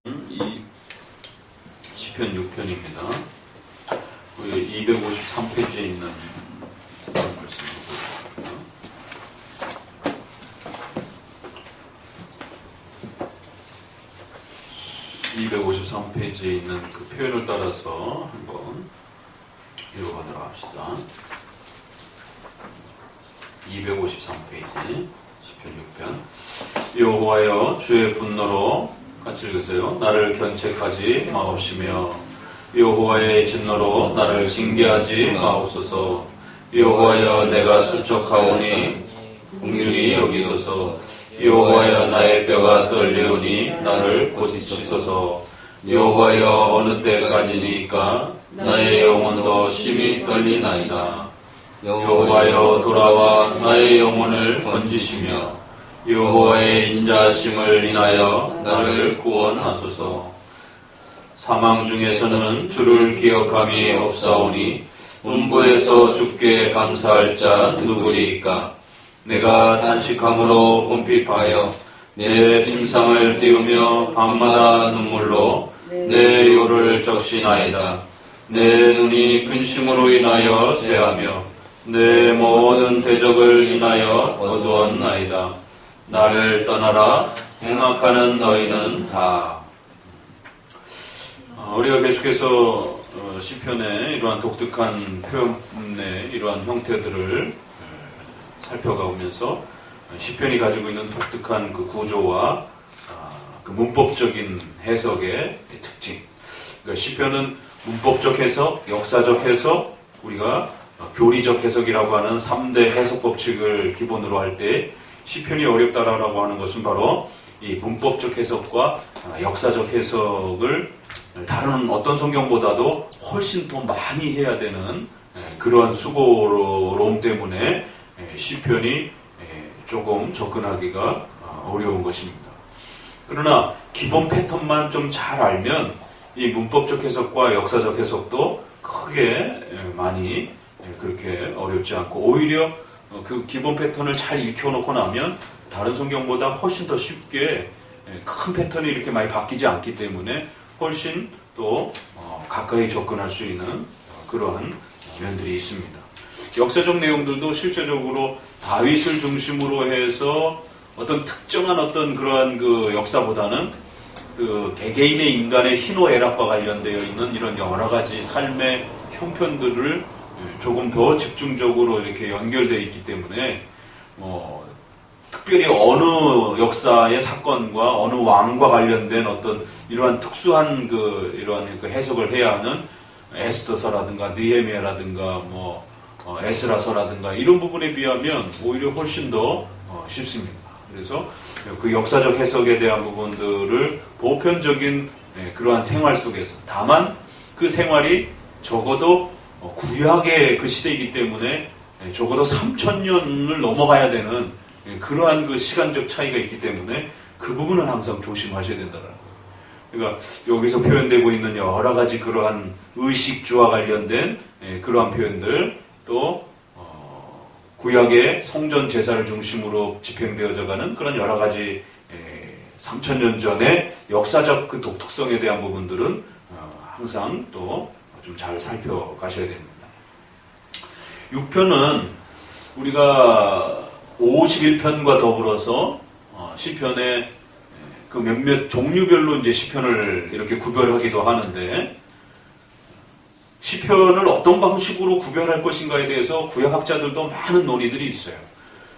이 시편 6편입니다. 253페이지에 있는 말씀을 보겠습니다. 253페이지에 있는 그 표현을 따라서 한번 읽어보도록 합시다. 253페이지 시편 6편. 여호와여, 주의 분노로, 같이 읽으세요. 나를 견책하지 마옵시며 여호와의 진노로 나를 징계하지 마옵소서. 여호와여, 내가 수척하오니 긍휼히 여기소서. 여호와여, 나의 뼈가 떨리오니 나를 고치소서. 여호와여, 어느 때까지니까 나의 영혼도 심히 떨리나이다. 여호와여, 돌아와 나의 영혼을 건지시며 여호와의 인자하심을 인하여 나를 구원하소서. 사망 중에서는 주를 기억함이 없사오니 음부에서 주께 감사할 자 누구리이까. 내가 단식함으로 궁핍하여 내 침상을 띄우며 밤마다 눈물로 내 요를 적시나이다. 내 눈이 근심으로 인하여 쇠하며 내 모든 대적을 인하여 어두웠나이다. 나를 떠나라, 행악하는 너희는 다. 우리가 계속해서 시편의 이러한 독특한 표현의 이러한 형태들을 살펴가면서 시편이 가지고 있는 독특한 그 구조와 그 문법적인 해석의 특징. 그러니까 시편은 문법적 해석, 역사적 해석, 우리가 교리적 해석이라고 하는 3대 해석 법칙을 기본으로 할 때 시편이 어렵다라고 하는 것은 바로 이 문법적 해석과 역사적 해석을 다른 어떤 성경보다도 훨씬 더 많이 해야 되는 그러한 수고로움 때문에 시편이 조금 접근하기가 어려운 것입니다. 그러나 기본 패턴만 좀 잘 알면 이 문법적 해석과 역사적 해석도 크게 많이 그렇게 어렵지 않고, 오히려 그 기본 패턴을 잘 익혀놓고 나면 다른 성경보다 훨씬 더 쉽게 큰 패턴이 이렇게 많이 바뀌지 않기 때문에 훨씬 또 가까이 접근할 수 있는 그러한 면들이 있습니다. 역사적 내용들도 실제적으로 다윗을 중심으로 해서 어떤 특정한 어떤 그러한 그 역사보다는 그 개개인의 인간의 희노애락과 관련되어 있는 이런 여러 가지 삶의 형편들을 조금 더 집중적으로 이렇게 연결되어 있기 때문에 특별히 어느 역사의 사건과 어느 왕과 관련된 어떤 이러한 특수한 이러한 그 해석을 해야 하는 에스더서라든가 느헤미야라든가 에스라서라든가 이런 부분에 비하면 오히려 훨씬 더 쉽습니다. 그래서 그 역사적 해석에 대한 부분들을 보편적인 그러한 생활 속에서, 다만 그 생활이 적어도 구약의 그 시대이기 때문에 적어도 3000년을 넘어가야 되는 그러한 그 시간적 차이가 있기 때문에 그 부분은 항상 조심하셔야 된다는 거예요. 그러니까 여기서 표현되고 있는 여러 가지 그러한 의식주와 관련된 그러한 표현들, 또 구약의 성전 제사를 중심으로 집행되어져가는 그런 여러 가지 3000년 전의 역사적 그 독특성에 대한 부분들은 항상 또 좀 잘 살펴가셔야 됩니다. 6편은 우리가 51편과 더불어서 시편의 그 몇몇 종류별로 이제 시편을 이렇게 구별하기도 하는데, 시편을 어떤 방식으로 구별할 것인가에 대해서 구약학자들도 많은 논의들이 있어요.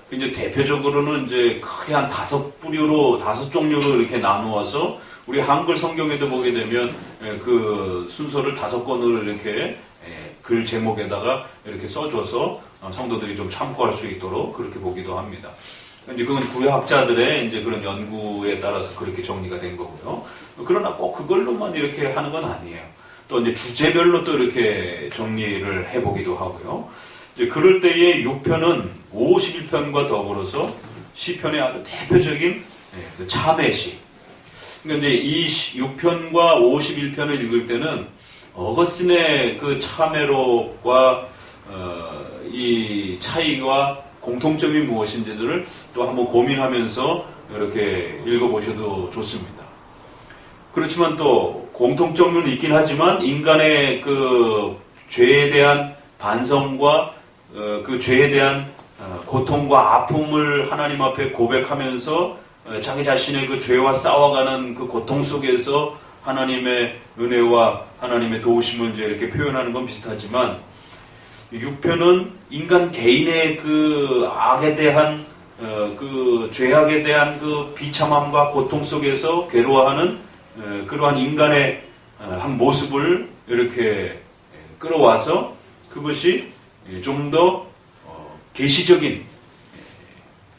이제 대표적으로는 이제 크게 한 5종류로 이렇게 나누어서 우리 한글 성경에도 보게 되면 그 순서를 5권으로 이렇게 글 제목에다가 이렇게 써줘서 성도들이 좀 참고할 수 있도록 그렇게 보기도 합니다. 이제 그건 구약학자들의 이제 그런 연구에 따라서 그렇게 정리가 된 거고요. 그러나 꼭 그걸로만 이렇게 하는 건 아니에요. 또 이제 주제별로 또 이렇게 정리를 해보기도 하고요. 이제 그럴 때의 6편은 51편과 더불어서 시편의 아주 대표적인 그 참회시. 그러니까 이제 이 6편과 51편을 읽을 때는 어거스틴의 그 참회록과 이 차이와 공통점이 무엇인지들을 또 한번 고민하면서 이렇게 읽어보셔도 좋습니다. 그렇지만 또 공통점은 있긴 하지만 인간의 그 죄에 대한 반성과 그 죄에 대한 고통과 아픔을 하나님 앞에 고백하면서 자기 자신의 그 죄와 싸워가는 그 고통 속에서 하나님의 은혜와 하나님의 도우심을 이제 이렇게 표현하는 건 비슷하지만, 6편은 인간 개인의 그 악에 대한 그 죄악에 대한 그 비참함과 고통 속에서 괴로워하는 그러한 인간의 한 모습을 이렇게 끌어와서 그것이 좀 더 계시적인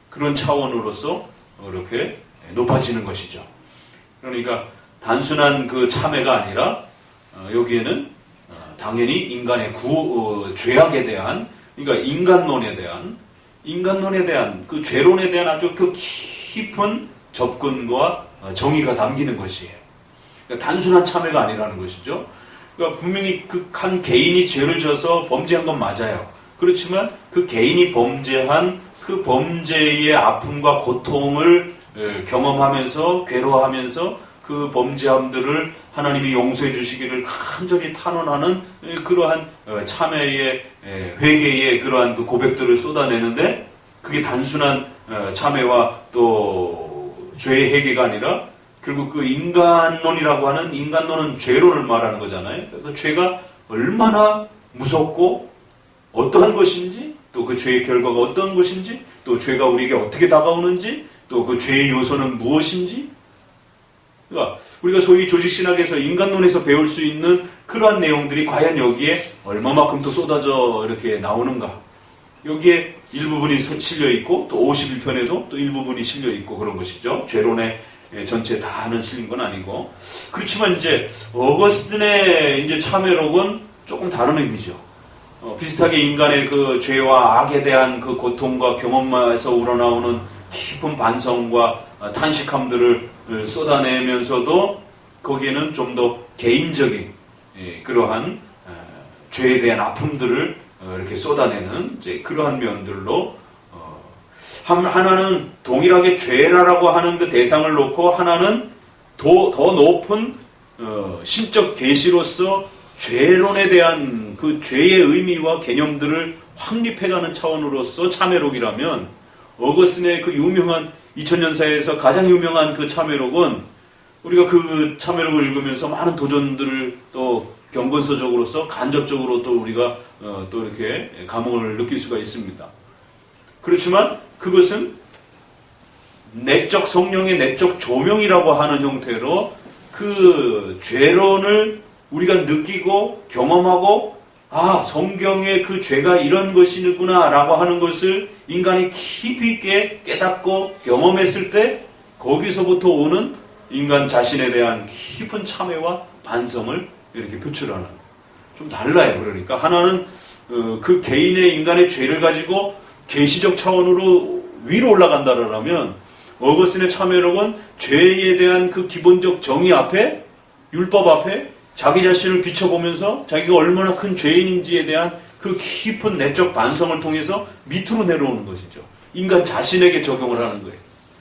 그런 차원으로서 이렇게 높아지는 것이죠. 그러니까 단순한 그 참회가 아니라 여기에는 당연히 인간의 죄악에 대한, 그러니까 인간론에 대한 그 죄론에 대한 아주 그 깊은 접근과 정의가 담기는 것이에요. 그러니까 단순한 참회가 아니라는 것이죠. 그러니까 분명히 그 한 개인이 죄를 져서 범죄한 건 맞아요. 그렇지만 그 개인이 범죄한 그 범죄의 아픔과 고통을 경험하면서 괴로워하면서 그 범죄함들을 하나님이 용서해 주시기를 간절히 탄원하는 그러한 참회의 회개의 그러한 그 고백들을 쏟아내는데, 그게 단순한 참회와 또 죄의 회개가 아니라 결국 그 인간론이라고 하는, 인간론은 죄론을 말하는 거잖아요. 그 죄가 얼마나 무섭고 어떠한 것인지, 또 그 죄의 결과가 어떤 것인지, 또 죄가 우리에게 어떻게 다가오는지, 또 그 죄의 요소는 무엇인지, 그러니까 우리가 소위 조직신학에서 인간론에서 배울 수 있는 그러한 내용들이 과연 여기에 얼마만큼 또 쏟아져 이렇게 나오는가. 여기에 일부분이 실려있고 또 51편에도 또 일부분이 실려있고 그런 것이죠. 죄론의 전체 다는 실린 건 아니고. 그렇지만 이제 어거스틴의 이제 참회록은 조금 다른 의미죠. 비슷하게 인간의 그 죄와 악에 대한 그 고통과 경험에서 우러나오는 깊은 반성과 탄식함들을 쏟아내면서도 거기에는 좀 더 개인적인 그러한 죄에 대한 아픔들을 이렇게 쏟아내는 이제 그러한 면들로, 하나는 동일하게 죄라고 하는 그 대상을 놓고 하나는 더 높은 신적 계시로서 죄론에 대한 그 죄의 의미와 개념들을 확립해가는 차원으로서 참회록이라면, 어거스틴의 그 유명한 2000년사에서 가장 유명한 그 참회록은 우리가 그 참회록을 읽으면서 많은 도전들을 또 경건서적으로서 간접적으로 또 우리가 또 이렇게 감흥을 느낄 수가 있습니다. 그렇지만 그것은 내적 성령의 내적 조명이라고 하는 형태로 그 죄론을 우리가 느끼고 경험하고, 성경의 그 죄가 이런 것이구나 라고 하는 것을 인간이 깊이 있게 깨닫고 경험했을 때 거기서부터 오는 인간 자신에 대한 깊은 참회와 반성을 이렇게 표출하는, 좀 달라요. 그러니까 하나는 그 개인의 인간의 죄를 가지고 계시적 차원으로 위로 올라간다라면, 어거스틴의 참회록은 죄에 대한 그 기본적 정의 앞에, 율법 앞에 자기 자신을 비춰보면서 자기가 얼마나 큰 죄인인지에 대한 그 깊은 내적 반성을 통해서 밑으로 내려오는 것이죠. 인간 자신에게 적용을 하는 거예요.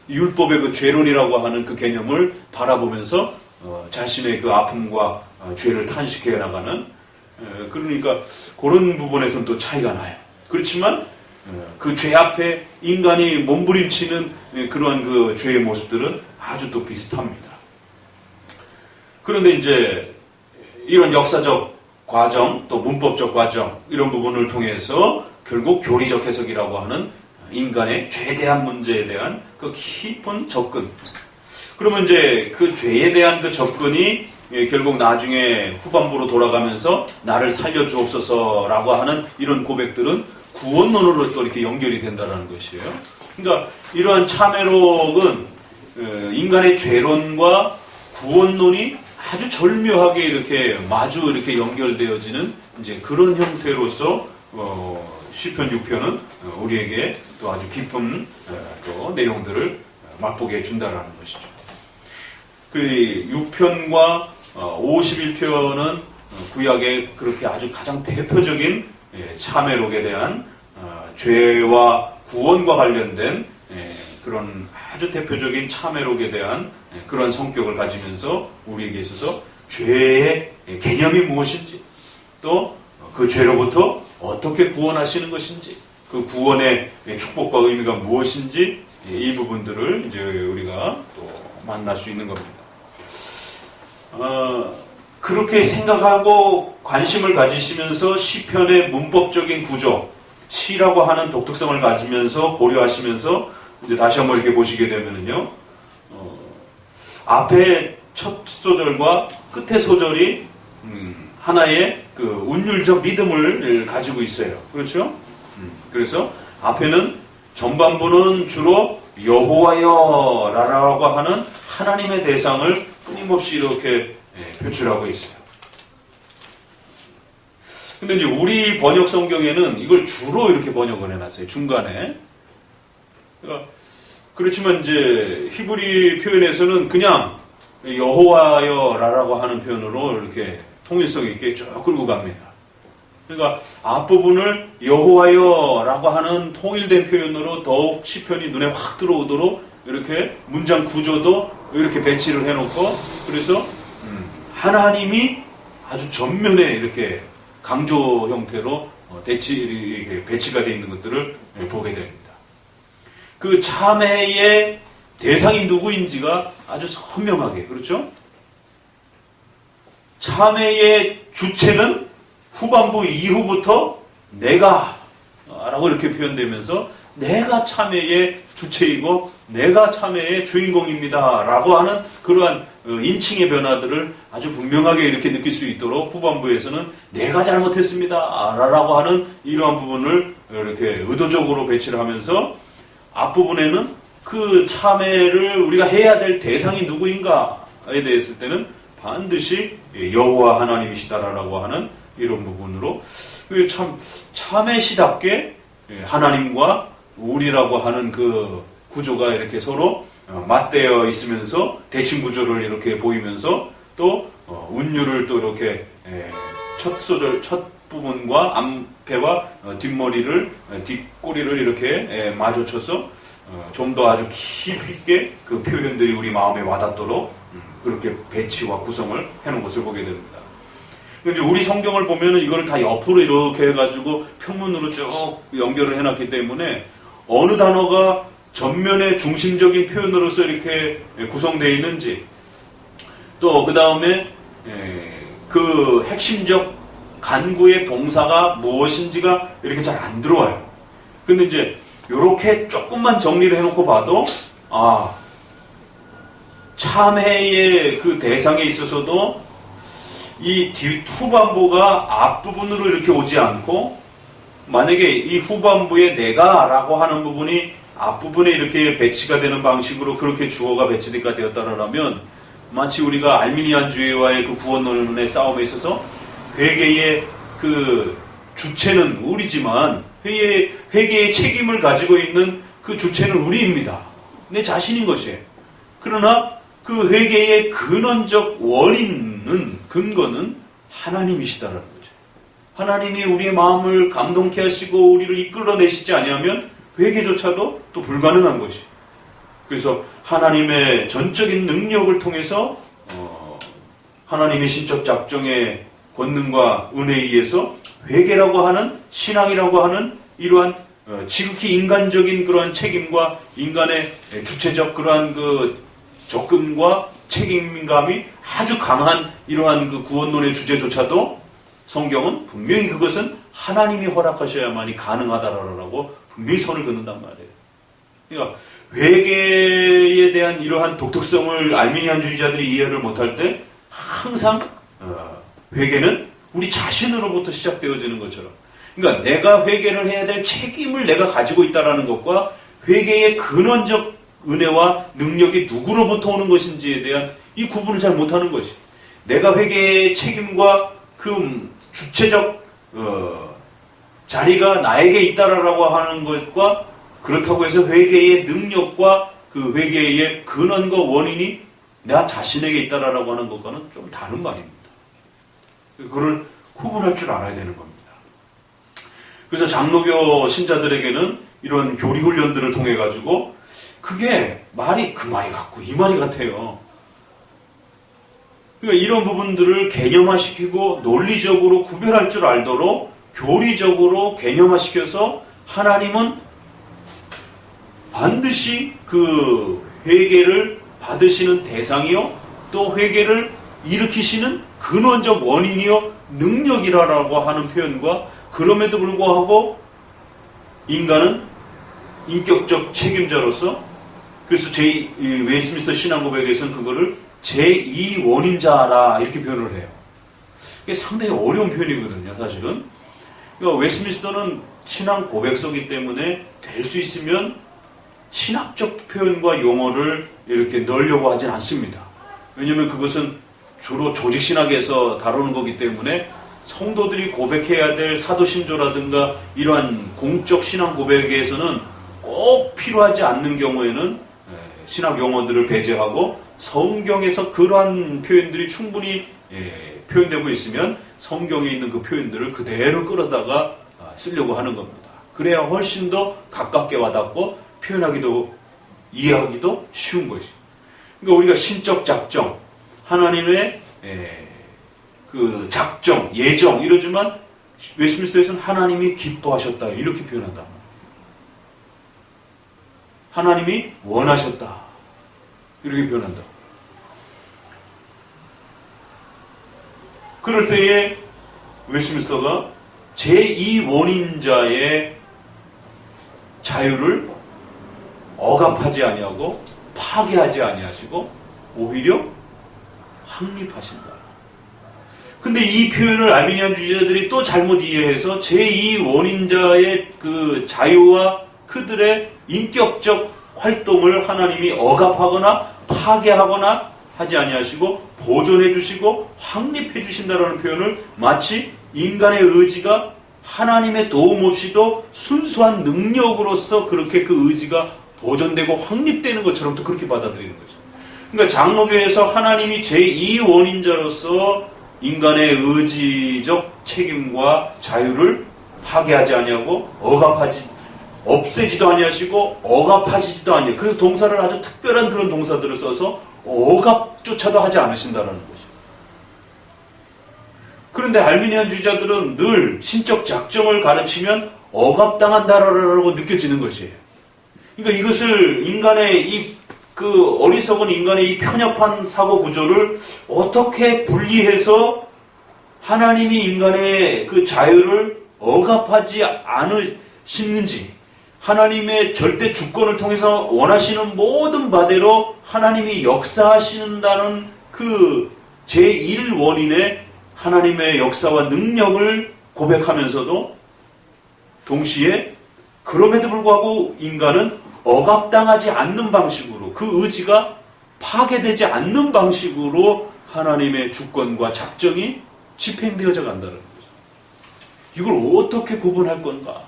율법의 그 죄론이라고 하는 그 개념을 바라보면서 자신의 그 아픔과 죄를 탄식해 나가는, 그러니까 그런 부분에서는 또 차이가 나요. 그렇지만 그 죄 앞에 인간이 몸부림치는 그러한 그 죄의 모습들은 아주 또 비슷합니다. 그런데 이제 이런 역사적 과정, 또 문법적 과정, 이런 부분을 통해서 결국 교리적 해석이라고 하는 인간의 죄에 대한 문제에 대한 그 깊은 접근. 그러면 이제 그 죄에 대한 그 접근이 결국 나중에 후반부로 돌아가면서 나를 살려주옵소서라고 하는 이런 고백들은 구원론으로 또 이렇게 연결이 된다는 것이에요. 그러니까 이러한 참회록은 인간의 죄론과 구원론이 아주 절묘하게 이렇게 마주 이렇게 연결되어지는 이제 그런 형태로서 시편 6편은 우리에게 또 아주 깊은 또 내용들을 맛보게 해준다라는 것이죠. 그 6편과 51편은 구약의 그렇게 아주 가장 대표적인 참회록에 대한 죄와 구원과 관련된 그런 아주 대표적인 참회록에 대한 그런 성격을 가지면서 우리에게 있어서 죄의 개념이 무엇인지, 또 그 죄로부터 어떻게 구원하시는 것인지, 그 구원의 축복과 의미가 무엇인지, 이 부분들을 이제 우리가 또 만날 수 있는 겁니다. 그렇게 생각하고 관심을 가지시면서 시편의 문법적인 구조, 시라고 하는 독특성을 가지면서 고려하시면서 이제 다시 한번 이렇게 보시게 되면은요, 앞에 첫 소절과 끝의 소절이 하나의 그 운율적 리듬을 가지고 있어요. 그렇죠? 그래서 앞에는 전반부는 주로 여호와여라고 하는 하나님의 대상을 끊임없이 이렇게 표출하고 있어요. 근데 이제 우리 번역 성경에는 이걸 주로 이렇게 번역을 해놨어요. 중간에. 그러니까 그렇지만 이제 히브리 표현에서는 그냥 여호와여라고 하는 표현으로 이렇게 통일성 있게 쭉 끌고 갑니다. 그러니까 앞부분을 여호와여라고 하는 통일된 표현으로 더욱 시편이 눈에 확 들어오도록 이렇게 문장 구조도 이렇게 배치를 해놓고, 그래서 하나님이 아주 전면에 이렇게 강조 형태로 배치가 되어 있는 것들을 보게 됩니다. 그 참회의 대상이 누구인지가 아주 선명하게, 그렇죠? 참회의 주체는 후반부 이후부터 내가 라고 이렇게 표현되면서 내가 참회의 주체이고 내가 참회의 주인공입니다 라고 하는 그러한 인칭의 변화들을 아주 분명하게 이렇게 느낄 수 있도록 후반부에서는 내가 잘못했습니다 라고 하는 이러한 부분을 이렇게 의도적으로 배치를 하면서 앞부분에는 그 참회를 우리가 해야 될 대상이 누구인가에 대했을 때는 반드시 여호와 하나님이시다라고 하는 이런 부분으로 참 참회시답게 하나님과 우리라고 하는 그 구조가 이렇게 서로 맞대어 있으면서 대칭 구조를 이렇게 보이면서 또 운율을 또 이렇게 첫 소절 첫 부분과 앞에와 뒷머리를 뒷꼬리를 이렇게 마주쳐서 좀 더 아주 깊이 있게 그 표현들이 우리 마음에 와닿도록 그렇게 배치와 구성을 해놓은 것을 보게 됩니다. 이제 우리 성경을 보면은 이걸 다 옆으로 이렇게 해가지고 평문으로 쭉 연결을 해놨기 때문에 어느 단어가 전면의 중심적인 표현으로서 이렇게 구성되어 있는지, 또 그 다음에 그 핵심적 간구의 동사가 무엇인지가 이렇게 잘 안 들어와요. 근데 이제 이렇게 조금만 정리를 해놓고 봐도 참회의 그 대상에 있어서도 이 후반부가 앞부분으로 이렇게 오지 않고, 만약에 이 후반부에 내가라고 하는 부분이 앞부분에 이렇게 배치가 되는 방식으로 그렇게 주어가 배치가 되었다라면 마치 우리가 알미니안주의와의 그 구원론의 싸움에 있어서 회개의 그 주체는 우리지만 회개의 책임을 가지고 있는 그 주체는 우리입니다. 내 자신인 것이에요. 그러나 그 회개의 근원적 근거는 하나님이시다라는 거죠. 하나님이 우리의 마음을 감동케 하시고 우리를 이끌어내시지 아니하면 회개조차도 또 불가능한 것이에요. 그래서 하나님의 전적인 능력을 통해서 하나님의 신적 작정의 권능과 은혜에 의해서 회개라고 하는 신앙이라고 하는 이러한 지극히 인간적인 그러한 책임과 인간의 주체적 그러한 그 접근과 책임감이 아주 강한 이러한 그 구원론의 주제조차도 성경은 분명히 그것은 하나님이 허락하셔야만이 가능하다라고 분명히 선을 긋는단 말이에요. 그러니까 회개에 대한 이러한 독특성을 알미니안주의자들이 이해를 못할 때 항상 회개는 우리 자신으로부터 시작되어지는 것처럼, 그러니까 내가 회개를 해야 될 책임을 내가 가지고 있다는 것과 회개의 근원적 은혜와 능력이 누구로부터 오는 것인지에 대한 이 구분을 잘 못하는 것이, 내가 회개의 책임과 그 주체적 자리가 나에게 있다라고 하는 것과 그렇다고 해서 회개의 능력과 그 회개의 근원과 원인이 나 자신에게 있다라고 하는 것과는 좀 다른 말입니다. 그걸 구분할 줄 알아야 되는 겁니다. 그래서 장로교 신자들에게는 이런 교리 훈련들을 통해 가지고 그게 말이 그 말이 같고 이 말이 같아요. 그러니까 이런 부분들을 개념화시키고 논리적으로 구별할 줄 알도록 교리적으로 개념화시켜서 하나님은 반드시 그 회개를 받으시는 대상이요, 또 회개를 일으키시는 근원적 원인이요 능력이라고 하는 표현과, 그럼에도 불구하고 인간은 인격적 책임자로서, 그래서 웨스트민스터 신앙고백에서는 그거를 제2원인자라 이렇게 표현을 해요. 이게 상당히 어려운 표현이거든요, 사실은. 그러니까 웨스트민스터는 신앙 고백서이기 때문에 될 수 있으면 신학적 표현과 용어를 이렇게 넣으려고 하진 않습니다. 왜냐하면 그것은 주로 조직신학에서 다루는 거기 때문에 성도들이 고백해야 될 사도신조라든가 이러한 공적 신앙 고백에서는 꼭 필요하지 않는 경우에는 신학 용어들을 배제하고 성경에서 그러한 표현들이 충분히 표현되고 있으면 성경에 있는 그 표현들을 그대로 끌어다가 쓰려고 하는 겁니다. 그래야 훨씬 더 가깝게 와닿고 표현하기도 이해하기도 쉬운 것이죠. 그러니까 우리가 신적 작정, 하나님의 그 작정, 예정 이러지만 웨스트민스터에서는 하나님이 기뻐하셨다 이렇게 표현한다. 하나님이 원하셨다 이렇게 표현한다. 그럴 때에 웨스트민스터가 제2원인자의 자유를 억압하지 아니하고 파괴하지 아니하시고 오히려 확립하신다. 근데 이 표현을 알미니안주의자들이 또 잘못 이해해서 제2원인자의 그 자유와 그들의 인격적 활동을 하나님이 억압하거나 파괴하거나 하지 아니하시고 보존해 주시고 확립해 주신다라는 표현을 마치 인간의 의지가 하나님의 도움 없이도 순수한 능력으로서 그렇게 그 의지가 보존되고 확립되는 것처럼 또 그렇게 받아들이는 거죠. 그러니까 장로교에서 하나님이 제2원인자로서 인간의 의지적 책임과 자유를 파괴하지 아니하고 없애지도 아니하시고 억압하시지도 아니하고, 그래서 동사를 아주 특별한 그런 동사들을 써서 억압조차도 하지 않으신다는 거죠. 그런데 알미니안주의자들은 늘 신적 작정을 가르치면 억압당한다라고 느껴지는 것이에요. 그러니까 이것을 인간의 그 어리석은 인간의 이 편협한 사고 구조를 어떻게 분리해서 하나님이 인간의 그 자유를 억압하지 않으시는지, 하나님의 절대 주권을 통해서 원하시는 모든 바대로 하나님이 역사하신다는 그 제1원인의 하나님의 역사와 능력을 고백하면서도 동시에 그럼에도 불구하고 인간은 억압당하지 않는 방식으로, 그 의지가 파괴되지 않는 방식으로 하나님의 주권과 작정이 집행되어져 간다는 거죠. 이걸 어떻게 구분할 건가?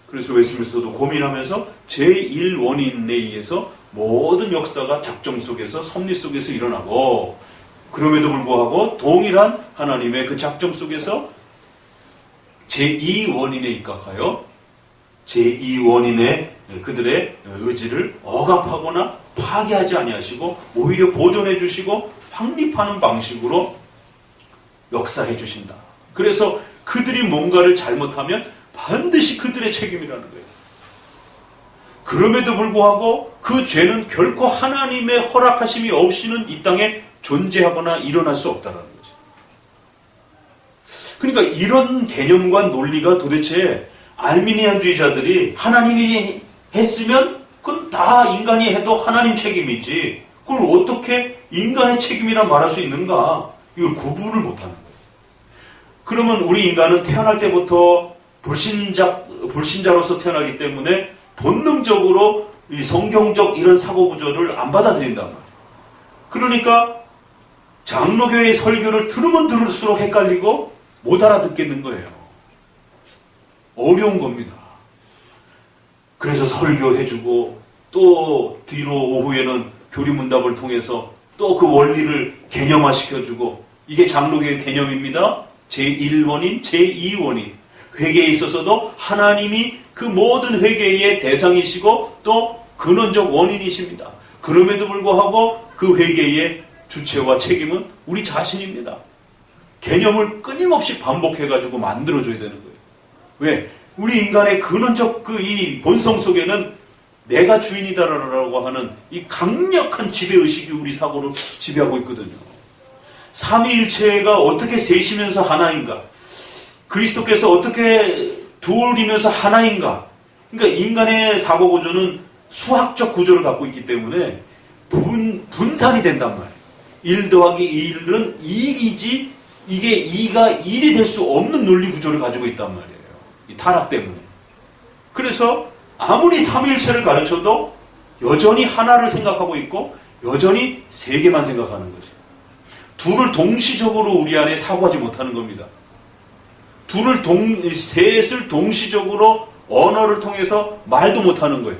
그래서 웨스트민스터도 고민하면서 제1원인에 의해서 모든 역사가 작정 속에서 섭리 속에서 일어나고, 그럼에도 불구하고 동일한 하나님의 그 작정 속에서 제2원인에 입각하여 제2원인의 그들의 의지를 억압하거나 파괴하지 아니하시고 오히려 보존해 주시고 확립하는 방식으로 역사해 주신다. 그래서 그들이 뭔가를 잘못하면 반드시 그들의 책임이라는 거예요. 그럼에도 불구하고 그 죄는 결코 하나님의 허락하심이 없이는 이 땅에 존재하거나 일어날 수 없다는 거죠. 그러니까 이런 개념과 논리가 도대체 알미니안주의자들이 하나님이 했으면 그건 다 인간이 해도 하나님 책임이지, 그걸 어떻게 인간의 책임이라 말할 수 있는가? 이걸 구분을 못하는 거예요. 그러면 우리 인간은 태어날 때부터 불신자로서 태어나기 때문에 본능적으로 이 성경적 이런 사고 구조를 안 받아들인단 말이에요. 그러니까 장로교의 설교를 들으면 들을수록 헷갈리고 못 알아듣겠는 거예요. 어려운 겁니다. 그래서 설교해주고 또 뒤로 오후에는 교리문답을 통해서 또 그 원리를 개념화시켜주고, 이게 장로교의 개념입니다. 제1원인, 제2원인. 회개에 있어서도 하나님이 그 모든 회개의 대상이시고 또 근원적 원인이십니다. 그럼에도 불구하고 그 회개의 주체와 책임은 우리 자신입니다. 개념을 끊임없이 반복해가지고 만들어줘야 되는 거예요. 왜? 우리 인간의 근원적 이 본성 속에는 내가 주인이다라고 하는 이 강력한 지배의식이 우리 사고를 지배하고 있거든요. 삼위일체가 어떻게 셋이면서 하나인가? 그리스도께서 어떻게 둘이면서 하나인가? 그러니까 인간의 사고 구조는 수학적 구조를 갖고 있기 때문에 분산이 된단 말이에요. 1 더하기 1은 2이지 이게 2가 1이 될 수 없는 논리 구조를 가지고 있단 말이에요. 이 타락 때문에. 그래서 아무리 삼위일체를 가르쳐도 여전히 하나를 생각하고 있고 여전히 세 개만 생각하는 거죠. 둘을 동시적으로 우리 안에 사고하지 못하는 겁니다. 셋을 동시적으로 언어를 통해서 말도 못하는 거예요.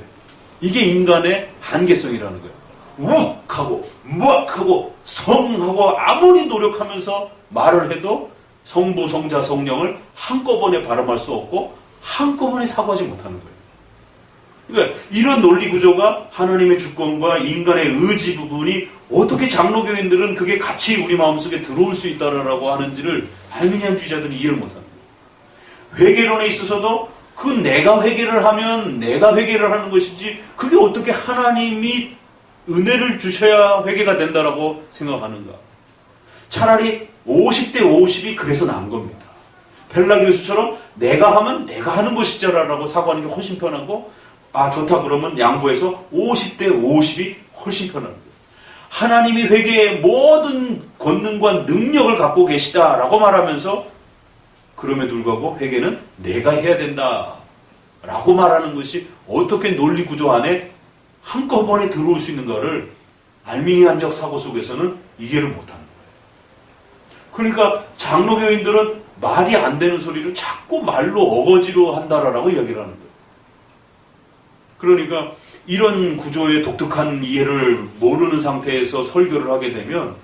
이게 인간의 한계성이라는 거예요. 우악하고 무악하고 성하고 아무리 노력하면서 말을 해도 성부, 성자, 성령을 한꺼번에 발음할 수 없고 한꺼번에 사고하지 못하는 거예요. 그러니까 이런 논리 구조가 하나님의 주권과 인간의 의지 부분이 어떻게 장로교인들은 그게 같이 우리 마음속에 들어올 수 있다라고 하는지를 알미니안주의자들은 이해를 못하는 거예요. 회개론에 있어서도 그 내가 회개를 하면 내가 회개를 하는 것이지 그게 어떻게 하나님이 은혜를 주셔야 회개가 된다라고 생각하는가. 차라리 50대 50이 그래서 나은 겁니다. 펠라 교수처럼 내가 하면 내가 하는 것이잖아라고 사고하는 게 훨씬 편하고 좋다 그러면 양보해서 50대 50이 훨씬 편한 거예요. 하나님이 회개의 모든 권능과 능력을 갖고 계시다라고 말하면서 그럼에도 불구하고 회개는 내가 해야 된다라고 말하는 것이 어떻게 논리 구조 안에 한꺼번에 들어올 수 있는가를 알미니안적 사고 속에서는 이해를 못하는 거예요. 그러니까 장로교인들은 말이 안 되는 소리를 자꾸 말로 어거지로 한다라고 이야기를 하는 거예요. 그러니까 이런 구조의 독특한 이해를 모르는 상태에서 설교를 하게 되면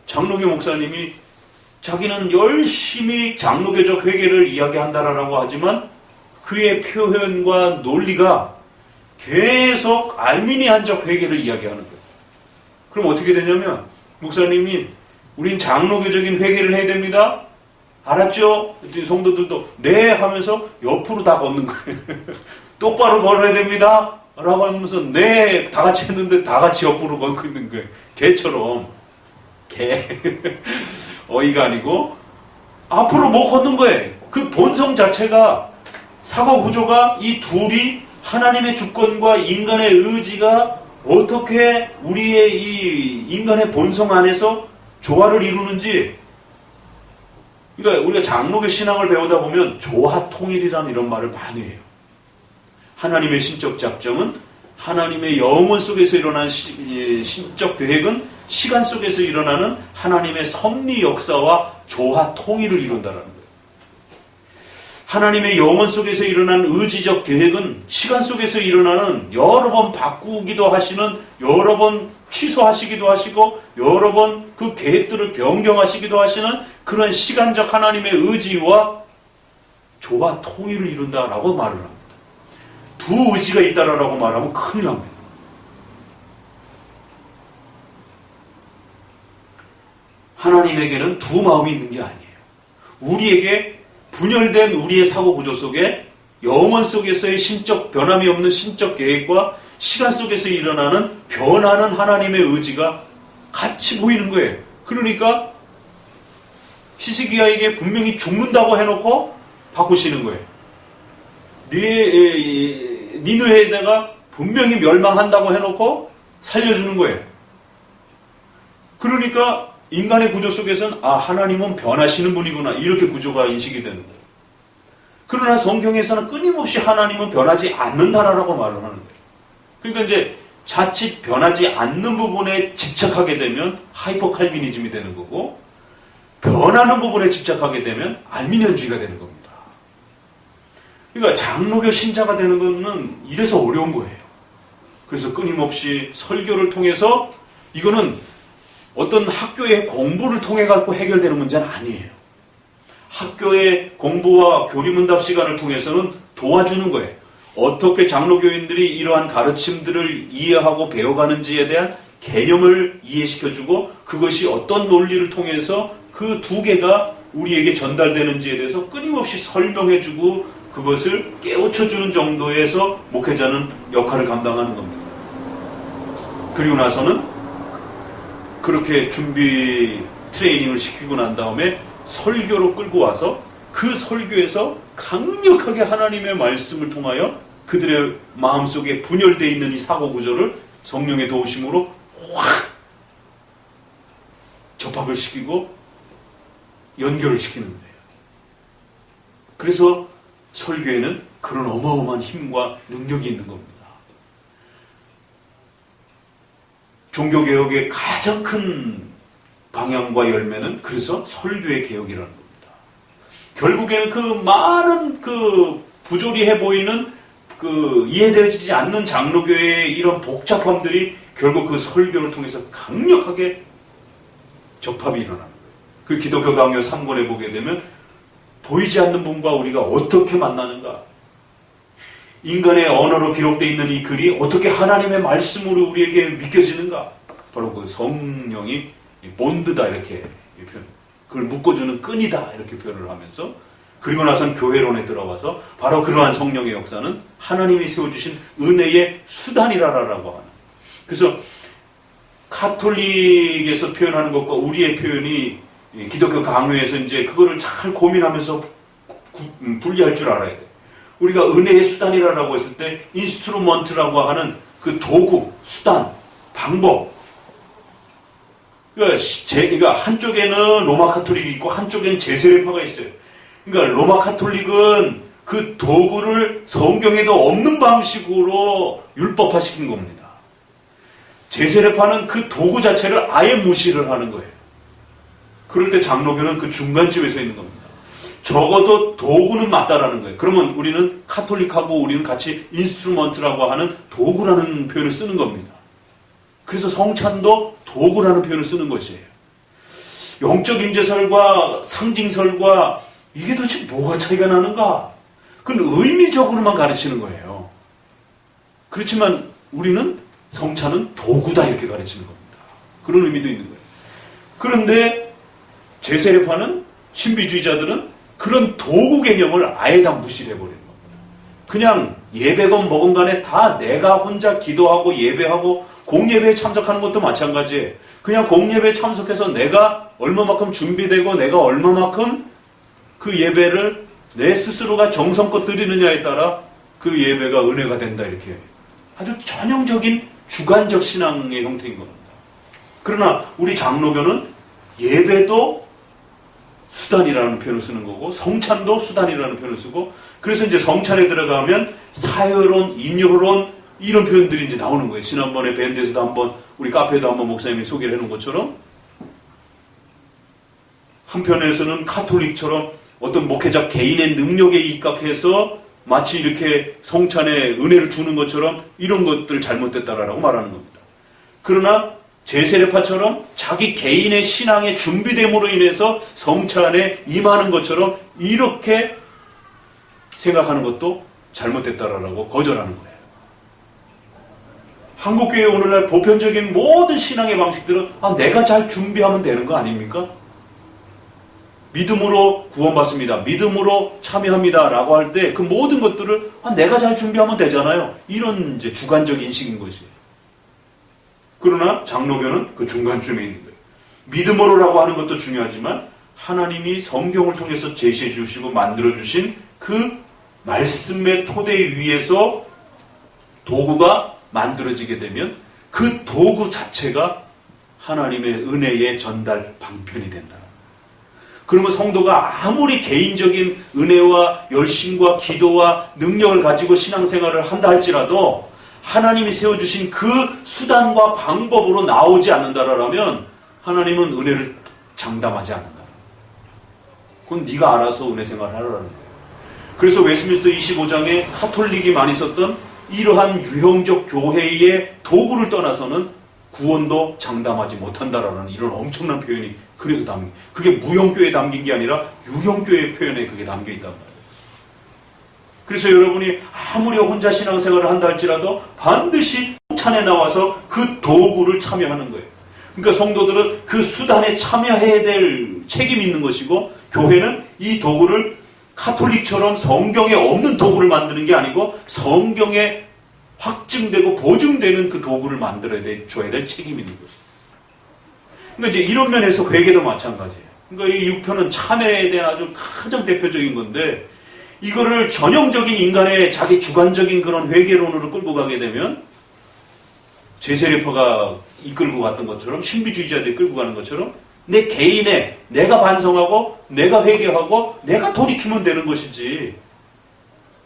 장로교 목사님이 자기는 열심히 장로교적 회개를 이야기한다라고 하지만 그의 표현과 논리가 계속 알미니안적 회개를 이야기하는 거예요. 그럼 어떻게 되냐면 목사님이 우린 장로교적인 회개를 해야 됩니다. 알았죠? 성도들도 네 하면서 옆으로 다 걷는 거예요. 똑바로 걸어야 됩니다. 라고 하면서 네 다 같이 했는데 다 같이 옆으로 걷고 있는 거예요. 개처럼. 개. 어이가 아니고 앞으로 못 걷는 거예요. 그 본성 자체가 사고 구조가 이 둘이 하나님의 주권과 인간의 의지가 어떻게 우리의 이 인간의 본성 안에서 조화를 이루는지. 그러니까 우리가 장로교 신앙을 배우다 보면 조화 통일이라는 이런 말을 많이 해요. 하나님의 신적 작정은 하나님의 영원 속에서 일어나는 신적 계획은 시간 속에서 일어나는 하나님의 섭리 역사와 조화 통일을 이룬다는 거예요. 하나님의 영원 속에서 일어나는 의지적 계획은 시간 속에서 일어나는 여러 번 바꾸기도 하시는, 여러 번 취소하시기도 하시고 여러 번 그 계획들을 변경하시기도 하시는 그런 시간적 하나님의 의지와 조화 통일을 이룬다라고 말을 합니다. 두 의지가 있다라고 말하면 큰일 납니다. 하나님에게는 두 마음이 있는 게 아니에요. 우리에게 분열된 우리의 사고 구조 속에 영원 속에서의 신적 변함이 없는 신적 계획과 시간 속에서 일어나는 변하는 하나님의 의지가 같이 보이는 거예요. 그러니까 히스기야에게 분명히 죽는다고 해놓고 바꾸시는 거예요. 니느웨에다가 분명히 멸망한다고 해놓고 살려주는 거예요. 그러니까 인간의 구조 속에서는 하나님은 변하시는 분이구나 이렇게 구조가 인식이 되는 거예요. 그러나 성경에서는 끊임없이 하나님은 변하지 않는다라고 말을 하는 거예요. 그러니까 이제 자칫 변하지 않는 부분에 집착하게 되면 하이퍼 칼비니즘이 되는 거고 변하는 부분에 집착하게 되면 알미니안주의가 되는 겁니다. 그러니까 장로교 신자가 되는 것은 이래서 어려운 거예요. 그래서 끊임없이 설교를 통해서 이거는 어떤 학교의 공부를 통해 갖고 해결되는 문제는 아니에요. 학교의 공부와 교리문답 시간을 통해서는 도와주는 거예요. 어떻게 장로교인들이 이러한 가르침들을 이해하고 배워가는지에 대한 개념을 이해시켜주고 그것이 어떤 논리를 통해서 그 두 개가 우리에게 전달되는지에 대해서 끊임없이 설명해주고 그것을 깨우쳐주는 정도에서 목회자는 역할을 감당하는 겁니다. 그리고 나서는 그렇게 준비 트레이닝을 시키고 난 다음에 설교로 끌고 와서 그 설교에서 강력하게 하나님의 말씀을 통하여 그들의 마음속에 분열되어 있는 이 사고구조를 성령의 도우심으로 확 접합을 시키고 연결을 시키는 거예요. 그래서 설교에는 그런 어마어마한 힘과 능력이 있는 겁니다. 종교개혁의 가장 큰 방향과 열매는 그래서 설교의 개혁이라는 겁니다. 결국에는 그 많은 그 부조리해 보이는 그 이해되어지지 않는 장로교회의 이런 복잡함들이 결국 그 설교를 통해서 강력하게 접합이 일어나는 거예요. 그 기독교 강요 3권에 보게 되면 보이지 않는 분과 우리가 어떻게 만나는가? 인간의 언어로 기록되어 있는 이 글이 어떻게 하나님의 말씀으로 우리에게 믿겨지는가? 바로 그 성령이 본드다 이렇게 표현. 그걸 묶어주는 끈이다 이렇게 표현을 하면서 그리고 나선 교회론에 들어가서 바로 그러한 성령의 역사는 하나님이 세워주신 은혜의 수단이라라고 하는. 그래서 카톨릭에서 표현하는 것과 우리의 표현이 기독교 강요에서 이제 그거를 잘 고민하면서 분리할 줄 알아야 돼. 우리가 은혜의 수단이라고 했을 때 인스트루먼트라고 하는 그 도구, 수단, 방법. 그러니까 한쪽에는 로마 카톨릭이 있고 한쪽에는 제세례파가 있어요. 그러니까 로마 카톨릭은 그 도구를 성경에도 없는 방식으로 율법화시킨 겁니다. 제세례파는 그 도구 자체를 아예 무시를 하는 거예요. 그럴 때 장로교는 그 중간쯤에 서 있는 겁니다. 적어도 도구는 맞다라는 거예요. 그러면 우리는 카톨릭하고 우리는 같이 인스트루먼트라고 하는 도구라는 표현을 쓰는 겁니다. 그래서 성찬도 도구라는 표현을 쓰는 것이에요. 영적 임재설과 상징설과 이게 도대체 뭐가 차이가 나는가? 그건 의미적으로만 가르치는 거예요. 그렇지만 우리는 성찬은 도구다 이렇게 가르치는 겁니다. 그런 의미도 있는 거예요. 그런데 제세례파는 신비주의자들은 그런 도구 개념을 아예 다 무시를 해버리는 겁니다. 그냥 예배건 뭐건 간에 다 내가 혼자 기도하고 예배하고 공예배에 참석하는 것도 마찬가지예요. 그냥 공예배에 참석해서 내가 얼마만큼 준비되고 내가 얼마만큼 그 예배를 내 스스로가 정성껏 드리느냐에 따라 그 예배가 은혜가 된다 이렇게 아주 전형적인 주관적 신앙의 형태인 겁니다. 그러나 우리 장로교는 예배도 수단이라는 표현을 쓰는 거고 성찬도 수단이라는 표현을 쓰고 그래서 이제 성찬에 들어가면 사회론, 인효론 이런 표현들이 이제 나오는 거예요. 지난번에 밴드에서도 한번 우리 카페에도 한번 목사님이 소개를 해놓은 것처럼 한편에서는 카톨릭처럼 어떤 목회자 개인의 능력에 입각해서 마치 이렇게 성찬에 은혜를 주는 것처럼 이런 것들 잘못됐다라고 말하는 겁니다. 그러나 제세례파처럼 자기 개인의 신앙의 준비됨으로 인해서 성찬에 임하는 것처럼 이렇게 생각하는 것도 잘못됐다라고 거절하는 거예요. 한국교회 오늘날 보편적인 모든 신앙의 방식들은 내가 잘 준비하면 되는 거 아닙니까? 믿음으로 구원받습니다. 믿음으로 참여합니다. 라고 할 때 그 모든 것들을 내가 잘 준비하면 되잖아요. 이런 이제 주관적 인식인 것이에요. 그러나 장로교는 그 중간쯤에 있는 거예요. 믿음으로라고 하는 것도 중요하지만 하나님이 성경을 통해서 제시해 주시고 만들어 주신 그 말씀의 토대 위에서 도구가 만들어지게 되면 그 도구 자체가 하나님의 은혜의 전달 방편이 된다. 그러면 성도가 아무리 개인적인 은혜와 열심과 기도와 능력을 가지고 신앙생활을 한다 할지라도 하나님이 세워주신 그 수단과 방법으로 나오지 않는다라면 하나님은 은혜를 장담하지 않는다. 그건 네가 알아서 은혜 생활을 하라는 거예요. 그래서 웨스민스터 25장에 카톨릭이 많이 썼던 이러한 유형적 교회의 도구를 떠나서는 구원도 장담하지 못한다라는 이런 엄청난 표현이 그래서 담긴, 그게 무형교회에 담긴 게 아니라 유형교회 표현에 그게 담겨 있단 말이에요. 그래서 여러분이 아무리 혼자 신앙생활을 한다 할지라도 반드시 찬에 나와서 그 도구를 참여하는 거예요. 그러니까 성도들은 그 수단에 참여해야 될 책임이 있는 것이고, 교회는 이 도구를 카톨릭처럼 성경에 없는 도구를 만드는 게 아니고 성경에 확증되고 보증되는 그 도구를 줘야 될 책임이 있는 거죠. 그러니까 이제 이런 면에서 회개도 마찬가지예요. 그러니까 이 6편은 참회에 대한 아주 가장 대표적인 건데, 이거를 전형적인 인간의 자기 주관적인 그런 회개론으로 끌고 가게 되면, 제세례파가 이끌고 갔던 것처럼, 신비주의자들이 끌고 가는 것처럼 내 개인의 내가 반성하고 내가 회개하고 내가 돌이키면 되는 것이지,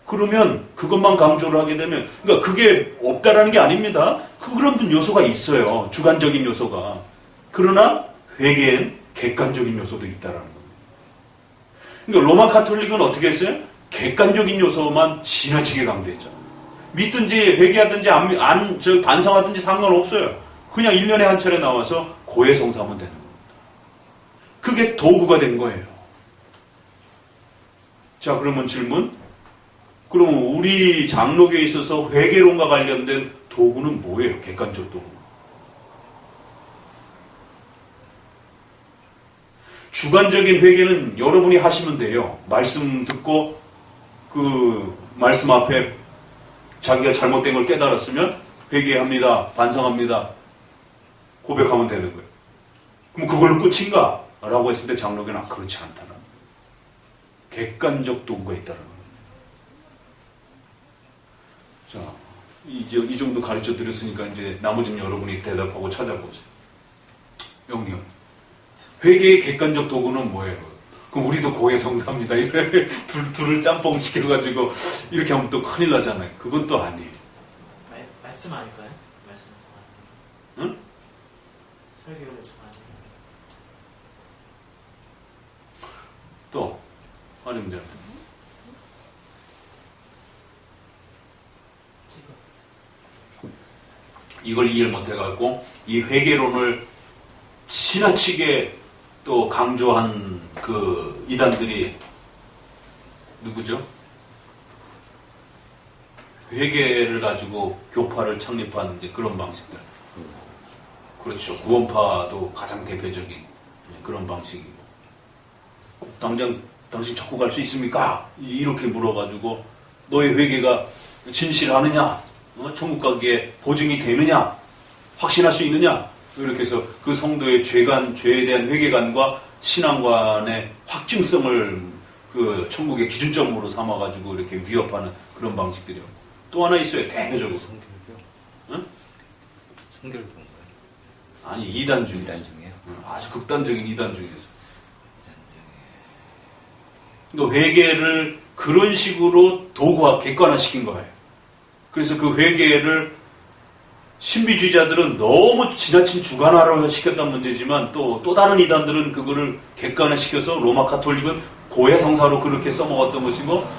그러면 그것만 강조를 하게 되면, 그러니까 그게 없다라는 게 아닙니다. 그런 요소가 있어요. 주관적인 요소가. 그러나 회개엔 객관적인 요소도 있다라는 겁니다. 그러니까 로마 카톨릭은 어떻게 했어요? 객관적인 요소만 지나치게 강조했죠. 믿든지 회개하든지 반성하든지 상관없어요. 그냥 1년에 한 차례 나와서 고해성사하면 되는 겁니다. 그게 도구가 된 거예요. 자, 그러면 질문. 그러면 우리 장로교에 있어서 회개론과 관련된 도구는 뭐예요? 객관적 도구. 주관적인 회개는 여러분이 하시면 돼요. 말씀 듣고 그 말씀 앞에 자기가 잘못된 걸 깨달았으면 회개합니다. 반성합니다. 고백하면 되는 거예요. 그럼 그걸로 끝인가? 라고 했을 때 장로교는 그렇지 않다는 거예요. 객관적 도구가 있다는 거예요. 자, 이 정도 가르쳐 드렸으니까 이제 나머지는 여러분이 대답하고 찾아보세요. 영경. 회개의 객관적 도구는 뭐예요? 그럼 우리도 고해성사합니다. 둘을 짬뽕 시켜가지고 이렇게 하면 또 큰일 나잖아요. 그건 또 아니에요. 말씀 아닐까요? 말씀. 응? 설교를 아니에요. 또 아니면 돼요. 이걸 이해를 못해갖고 이 회개론을 지나치게 또 강조한 그 이단들이 누구죠? 회개를 가지고 교파를 창립한 이제 그런 방식들. 그렇죠. 구원파도 가장 대표적인 그런 방식이고. 당장 당신 천국 갈 수 있습니까? 이렇게 물어가지고 너의 회개가 진실하느냐? 천국 가기에 보증이 되느냐? 확신할 수 있느냐? 이렇게 해서 그 성도의 죄에 대한 회개관과 신앙관의 확증성을 그 천국의 기준점으로 삼아가지고 이렇게 위협하는 그런 방식들이요. 또 하나 있어요. 대표적으로. 성결교? 응? 성결교인가요? 아니, 이단 중에. 이단 중에요? 아주 극단적인 이단 중에서. 그러니까 회개를 그런 식으로 도구화, 객관화시킨 거예요. 그래서 그 회개를 신비주의자들은 너무 지나친 주관화를 시켰다는 문제지만 또 다른 이단들은 그거를 객관화시켜서 로마 카톨릭은 고해성사로 그렇게 써먹었던 것이고,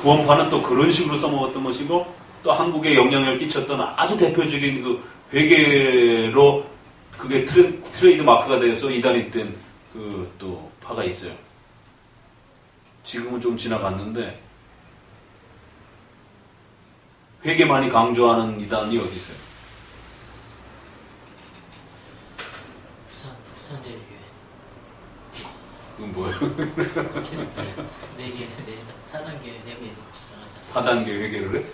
구원파는 또 그런 식으로 써먹었던 것이고, 또 한국에 영향을 끼쳤던 아주 대표적인 그 회개로 그게 트레이드 마크가 돼서 이단이 된 그 또 파가 있어요. 지금은 좀 지나갔는데 회개 많이 강조하는 이단이 어디 있어요? 부산제일교회. 그건 뭐예요? 네 개, 사단계 4개 주장하자. 4단계 회개를 해?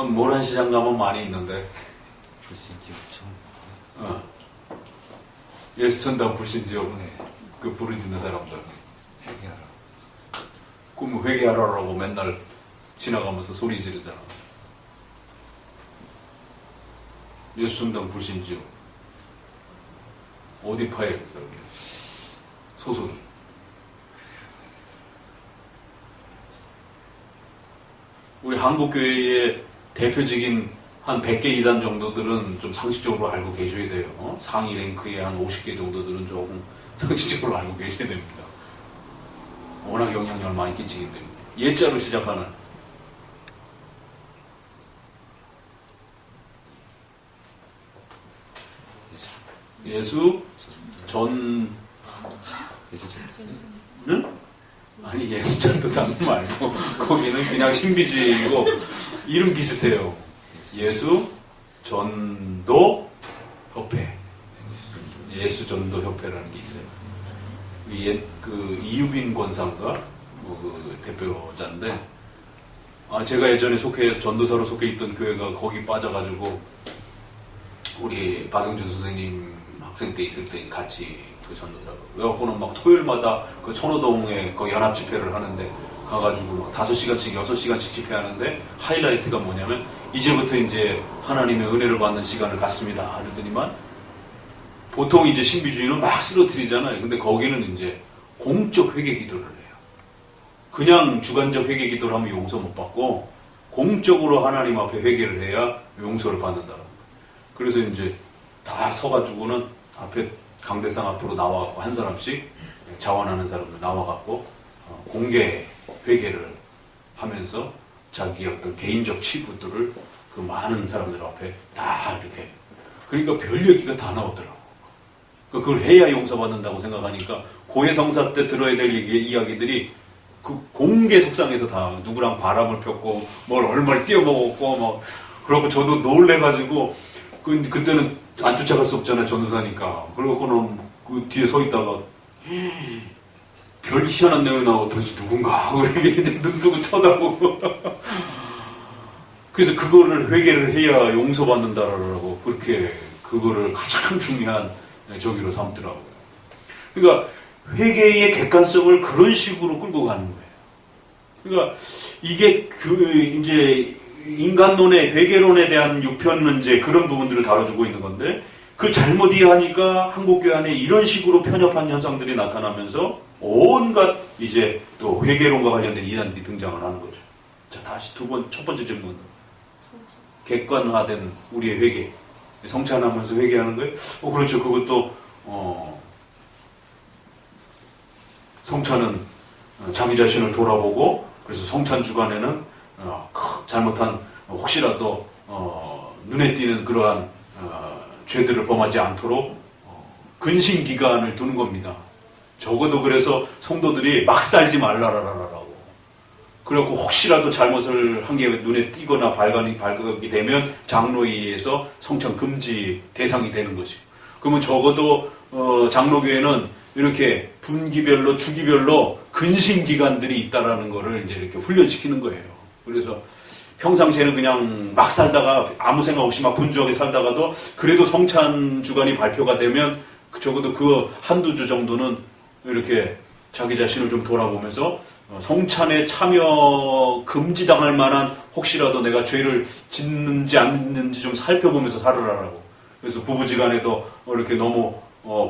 모란시장 가면 많이 있는데. 불신지옥청. 예수천당 불신지옥. 네. 그 부르짖는 사람들. 회개하라. 그럼 회개하라고 맨날 지나가면서 소리 지르잖아. 예수천당 불신지옥. 어디 파예요, 그 사람들? 소속이. 우리 한국교회의 대표적인 한 100개 이단 정도들은 좀 상식적으로 알고 계셔야 돼요. 상위 랭크의 한 50개 정도들은 조금 상식적으로 알고 계셔야 됩니다. 워낙 영향력을 많이 끼치기 때문에. 예자로 시작하는. 예수 전, 예수 전. 응? 아니 예수 전도단 말고 거기는 그냥 신비주의이고 이름 비슷해요. 예수 전도 협회, 예수 전도 협회라는 게 있어요. 그 이유빈 권사인가 그 대표자인데, 제가 예전에 전도사로 속해 있던 교회가 거기 빠져가지고 우리 박영준 선생님 학생 때 있을 때 같이 그 전도사로 그래갖고는 막 토요일마다 그 천호동에 그 연합 집회를 하는데 가가지고 5시간씩 6시간씩 집회하는데 하이라이트가 뭐냐면 이제부터 이제 하나님의 은혜를 받는 시간을 갖습니다 그러더니만, 보통 이제 신비주의는 막 쓰러뜨리잖아요. 근데 거기는 이제 공적 회개 기도를 해요. 그냥 주관적 회개 기도를 하면 용서 못 받고 공적으로 하나님 앞에 회개를 해야 용서를 받는다는 거예요. 그래서 이제 다 서가지고는 앞에 강대상 앞으로 나와갖고 한 사람씩 자원하는 사람들 나와갖고 공개 회개를 하면서 자기 어떤 개인적 치부들을 그 많은 사람들 앞에 다 이렇게, 그러니까 별 얘기가 다 나오더라고. 그걸 해야 용서받는다고 생각하니까 고해성사 때 들어야 될 이야기들이 그 공개 석상에서 다 누구랑 바람을 폈고 뭘 얼마를 뛰어먹었고 뭐, 그러고 저도 놀래가지고 그때는 안 쫓아갈 수 없잖아요, 전도사니까. 그러고는 그 뒤에 서 있다가 별 희한한 내용이 나오고 도대체 누군가 하고 이렇게 눈 뜨고 쳐다보고 그래서 그거를 회개를 해야 용서받는다라고 그렇게 그거를 가장 중요한 저기로 삼더라고요. 그러니까 회개의 객관성을 그런 식으로 끌고 가는 거예요. 그러니까 이게 이제 인간론의 회개론에 대한 유편 문제 그런 부분들을 다뤄주고 있는 건데, 그 잘못 이해하니까 한국교회 안에 이런 식으로 편협한 현상들이 나타나면서 온갖 이제 또 회개론과 관련된 이단들이 등장을 하는 거죠. 자, 다시 첫 번째 질문. 객관화된 우리의 회개. 성찬하면서 회개하는 거예요? 그렇죠. 그것도 성찬은 자기 자신을 돌아보고, 그래서 성찬 주간에는 잘못한 혹시라도 눈에 띄는 그러한 죄들을 범하지 않도록 근신 기간을 두는 겁니다. 적어도 그래서 성도들이 막 살지 말라라라라고. 그래갖고 혹시라도 잘못을 한 게 눈에 띄거나 발각이 되면 장로에 의해서 성찬 금지 대상이 되는 것이고. 그러면 적어도 장로교회는 이렇게 분기별로 주기별로 근신 기간들이 있다라는 거를 이제 이렇게 훈련시키는 거예요. 그래서 평상시에는 그냥 막 살다가 아무 생각 없이 막 분주하게 살다가도 그래도 성찬 주간이 발표가 되면 적어도 그 한두 주 정도는 이렇게 자기 자신을 좀 돌아보면서 성찬에 참여 금지당할 만한 혹시라도 내가 죄를 짓는지 안 짓는지 좀 살펴보면서 살으라라고. 그래서 부부지간에도 이렇게 너무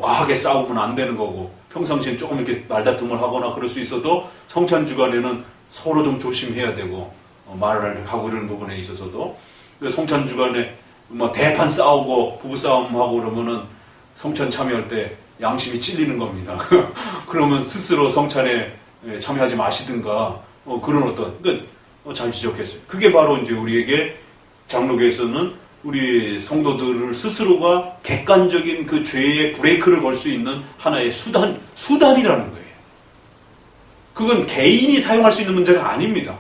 과하게 싸우면 안 되는 거고, 평상시엔 조금 이렇게 말다툼을 하거나 그럴 수 있어도 성찬 주간에는 서로 좀 조심해야 되고, 말을 하고 이러는 부분에 있어서도. 성찬 주간에 뭐 대판 싸우고 부부싸움하고 그러면은 성찬 참여할 때 양심이 찔리는 겁니다. 그러면 스스로 성찬에 참여하지 마시든가, 그런 그러니까 잘 지적했어요. 그게 바로 이제 우리에게 장로교에서는 우리 성도들을 스스로가 객관적인 그 죄의 브레이크를 걸 수 있는 하나의 수단이라는 거예요. 그건 개인이 사용할 수 있는 문제가 아닙니다.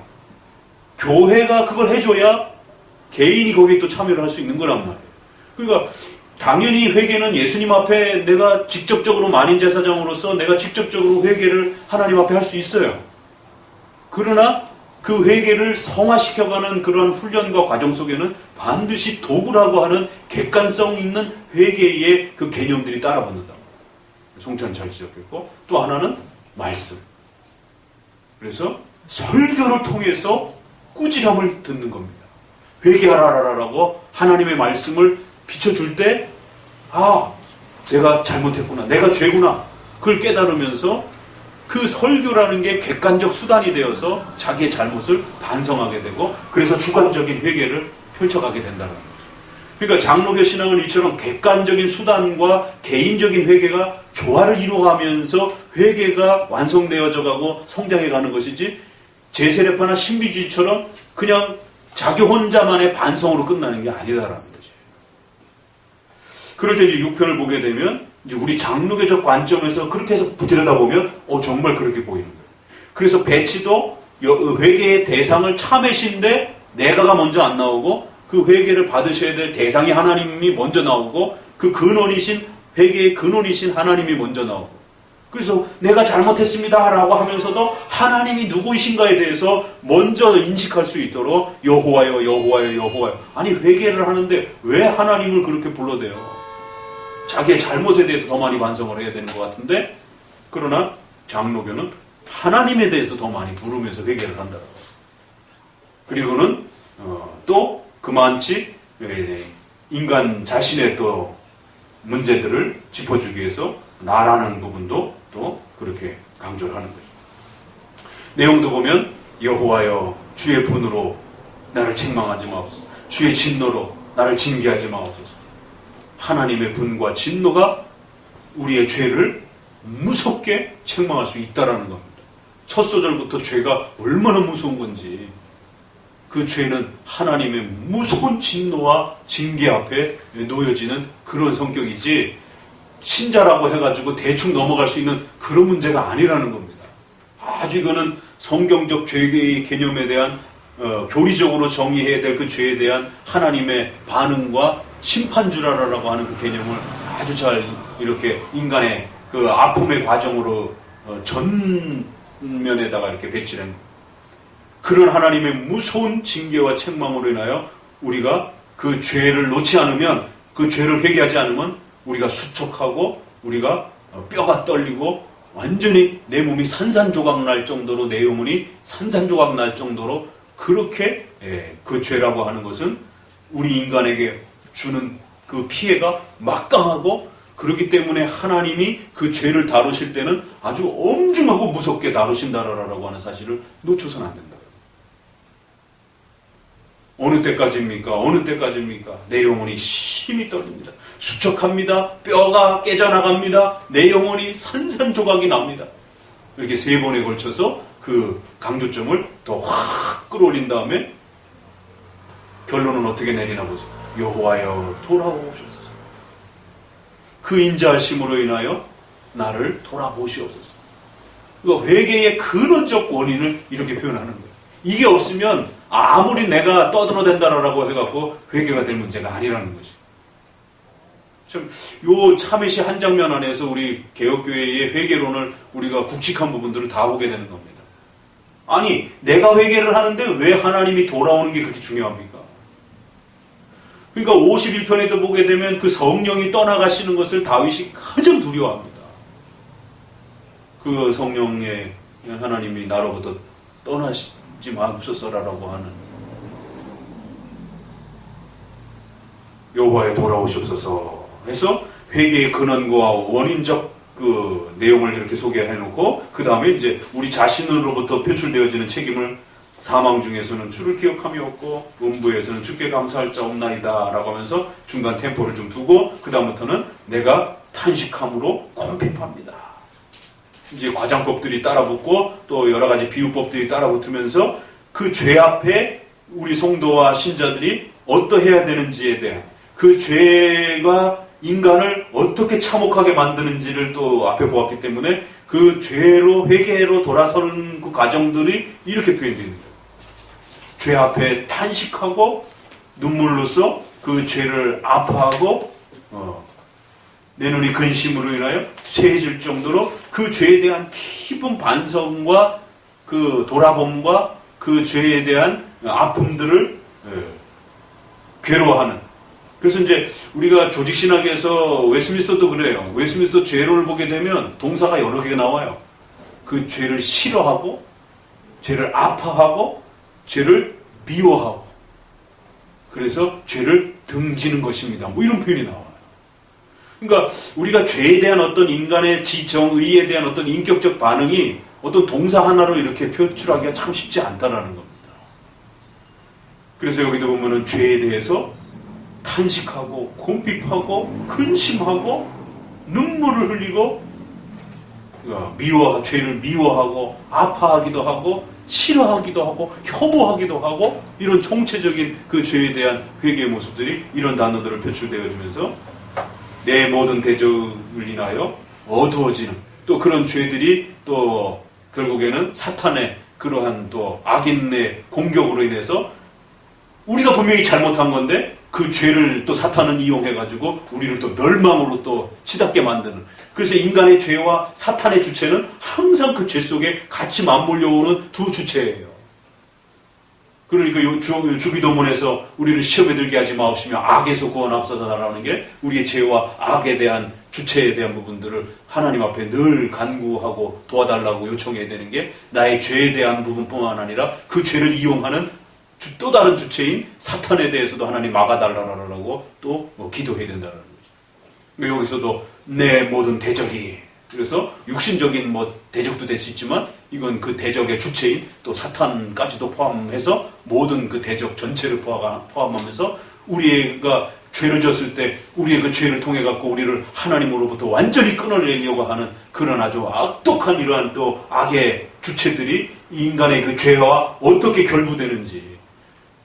교회가 그걸 해줘야 개인이 거기에 또 참여를 할 수 있는 거란 말이에요. 그러니까 당연히 회개는 예수님 앞에 내가 직접적으로 만인제사장으로서 내가 직접적으로 회개를 하나님 앞에 할 수 있어요. 그러나 그 회개를 성화시켜가는 그런 훈련과 과정 속에는 반드시 도구라고 하는 객관성 있는 회개의 그 개념들이 따라붙는다. 송찬 잘 지적했고, 또 하나는 말씀. 그래서 설교를 통해서 꾸지람을 듣는 겁니다. 회개하라라고 하나님의 말씀을 비춰줄 때, 내가 잘못했구나, 내가 죄구나, 그걸 깨달으면서 그 설교라는 게 객관적 수단이 되어서 자기의 잘못을 반성하게 되고, 그래서 주관적인 회개를 펼쳐가게 된다는 거죠. 그러니까 장로교 신앙은 이처럼 객관적인 수단과 개인적인 회개가 조화를 이루어가면서 회개가 완성되어져 가고 성장해 가는 것이지, 제세례파나 신비주의처럼 그냥 자기 혼자만의 반성으로 끝나는 게 아니다라는 거죠. 그럴 때 이제 6편을 보게 되면 이제 우리 장로교적 관점에서 그렇게 해서 들여다보면 정말 그렇게 보이는 거예요. 그래서 배치도 회개의 대상을 참회신데 내가가 먼저 안 나오고 그 회개를 받으셔야 될 대상이 하나님이 먼저 나오고 그 근원이신 회개의 근원이신 하나님이 먼저 나오고 그래서 내가 잘못했습니다 라고 하면서도 하나님이 누구이신가에 대해서 먼저 인식할 수 있도록 여호와여 여호와여 여호와여 아니 회개를 하는데 왜 하나님을 그렇게 불러대요? 자기의 잘못에 대해서 더 많이 반성을 해야 되는 것 같은데 그러나 장로교는 하나님에 대해서 더 많이 부르면서 회개를 한다고. 그리고는 또 그만치 인간 자신의 또 문제들을 짚어주기 위해서 나라는 부분도 또 그렇게 강조를 하는 거죠. 내용도 보면 여호와여 주의 분으로 나를 책망하지 마옵소서. 주의 진노로 나를 징계하지 마옵소서. 하나님의 분과 진노가 우리의 죄를 무섭게 책망할 수 있다라는 겁니다. 첫 소절부터 죄가 얼마나 무서운 건지 그 죄는 하나님의 무서운 진노와 징계 앞에 놓여지는 그런 성격이지 신자라고 해가지고 대충 넘어갈 수 있는 그런 문제가 아니라는 겁니다. 아주 이거는 성경적 죄의 개념에 대한 교리적으로 정의해야 될 그 죄에 대한 하나님의 반응과 심판주라라고 하는 그 개념을 아주 잘 이렇게 인간의 그 아픔의 과정으로 전면에다가 이렇게 배치된 그런 하나님의 무서운 징계와 책망으로 인하여 우리가 그 죄를 놓지 않으면 그 죄를 회개하지 않으면 우리가 수척하고 우리가 뼈가 떨리고 완전히 내 몸이 산산조각 날 정도로 내 영혼이 산산조각 날 정도로 그렇게 그 죄라고 하는 것은 우리 인간에게 주는 그 피해가 막강하고 그렇기 때문에 하나님이 그 죄를 다루실 때는 아주 엄중하고 무섭게 다루신다라고 하는 사실을 놓쳐서는 안 된다. 어느 때까지입니까? 어느 때까지입니까? 내 영혼이 심히 떨립니다. 수척합니다. 뼈가 깨져나갑니다. 내 영혼이 산산조각이 납니다. 이렇게 3번에 걸쳐서 그 강조점을 더 확 끌어올린 다음에 결론은 어떻게 내리나 보세요. 여호와여 돌아오옵소서. 그 인자하심으로 인하여 나를 돌아보시옵소서. 그러니까 회개의 근원적 원인을 이렇게 표현하는 거예요. 이게 없으면 아무리 내가 떠들어댄다라고 해갖고 회개가 될 문제가 아니라는 것이. 참, 요 참회시 한 장면 안에서 우리 개혁교회의 회개론을 우리가 굵직한 부분들을 다 보게 되는 겁니다. 아니, 내가 회개를 하는데 왜 하나님이 돌아오는 게 그렇게 중요합니까? 그러니까 51편에도 보게 되면 그 성령이 떠나가시는 것을 다윗이 가장 두려워합니다. 그 성령의 하나님이 나로부터 떠나지 마옵소서라고 하는 여호와에 돌아오시옵소서 해서 회개의 근원과 원인적 그 내용을 이렇게 소개해놓고 그 다음에 이제 우리 자신으로부터 표출되어지는 책임을 사망 중에서는 주를 기억함이 없고 음부에서는 주께 감사할 자 없나이다 라고 하면서 중간 템포를 좀 두고 그 다음부터는 내가 탄식함으로 콤핍합니다. 이제 과장법들이 따라붙고 또 여러 가지 비유법들이 따라붙으면서 그 죄 앞에 우리 성도와 신자들이 어떠해야 되는지에 대한 그 죄가 인간을 어떻게 참혹하게 만드는지를 또 앞에 보았기 때문에 그 죄로 회개로 돌아서는 그 과정들이 이렇게 표현되어 있는 거예요. 죄 앞에 탄식하고 눈물로써 그 죄를 아파하고 내 눈이 근심으로 인하여 쇠해질 정도로 그 죄에 대한 깊은 반성과 그 돌아봄과 그 죄에 대한 아픔들을 괴로워하는. 그래서 이제 우리가 조직신학에서 웨스민스터도 그래요. 웨스민스터 죄론을 보게 되면 동사가 여러 개가 나와요. 그 죄를 싫어하고 죄를 아파하고 죄를 미워하고 그래서 죄를 등지는 것입니다. 뭐 이런 표현이 나와요. 그러니까 우리가 죄에 대한 어떤 인간의 지정의에 대한 어떤 인격적 반응이 어떤 동사 하나로 이렇게 표출하기가 참 쉽지 않다라는 겁니다. 그래서 여기도 보면은 죄에 대해서 탄식하고 곰핍하고 근심하고 눈물을 흘리고 죄를 미워하고 아파하기도 하고 싫어하기도 하고 혐오하기도 하고 이런 총체적인 그 죄에 대한 회개의 모습들이 이런 단어들을 표출되어지면서 내 모든 대적을 인하여 어두워지는 또 그런 죄들이 또 결국에는 사탄의 그러한 또 악인의 공격으로 인해서 우리가 분명히 잘못한 건데 그 죄를 또 사탄은 이용해가지고 우리를 또 멸망으로 또 치닫게 만드는. 그래서 인간의 죄와 사탄의 주체는 항상 그 죄 속에 같이 맞물려 오는 두 주체예요. 그러니까 주기도문에서 우리를 시험에 들게 하지 마옵시며 악에서 구원하옵소서라는 게 우리의 죄와 악에 대한 주체에 대한 부분들을 하나님 앞에 늘 간구하고 도와달라고 요청해야 되는 게 나의 죄에 대한 부분뿐만 아니라 그 죄를 이용하는 또 다른 주체인 사탄에 대해서도 하나님 막아달라고 또 기도해야 된다는 거죠. 여기서도 내 모든 대적이, 그래서 육신적인 대적도 될 수 있지만 이건 그 대적의 주체인 또 사탄까지도 포함해서 모든 그 대적 전체를 포함하면서 우리가 죄를 졌을 때 우리의 그 죄를 통해 갖고 우리를 하나님으로부터 완전히 끊어내려고 하는 그런 아주 악독한 이러한 또 악의 주체들이 이 인간의 그 죄와 어떻게 결부되는지.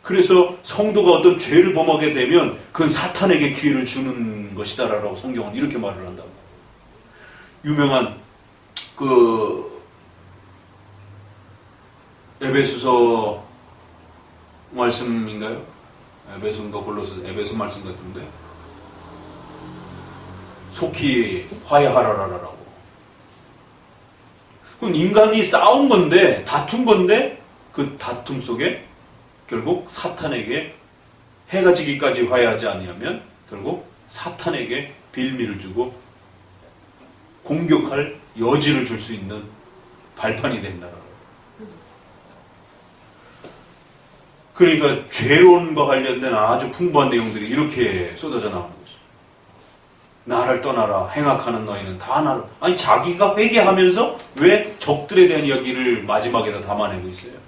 그래서 성도가 어떤 죄를 범하게 되면 그건 사탄에게 기회를 주는 것이다라고 성경은 이렇게 말을 한다고. 유명한 그 에베소서 말씀인가요? 에베소인가 골로새 에베소 말씀 같은데 속히 화해하라라라고. 그럼 인간이 싸운 건데 다툰 건데 그 다툼 속에 결국 사탄에게 해가 지기까지 화해하지 아니하면 결국 사탄에게 빌미를 주고 공격할 여지를 줄 수 있는 발판이 된다라고. 그러니까 죄론과 관련된 아주 풍부한 내용들이 이렇게 쏟아져 나오는 거죠. 나를 떠나라 행악하는 너희는 다 나를. 아니 자기가 회개하면서 왜 적들에 대한 이야기를 마지막에다 담아내고 있어요.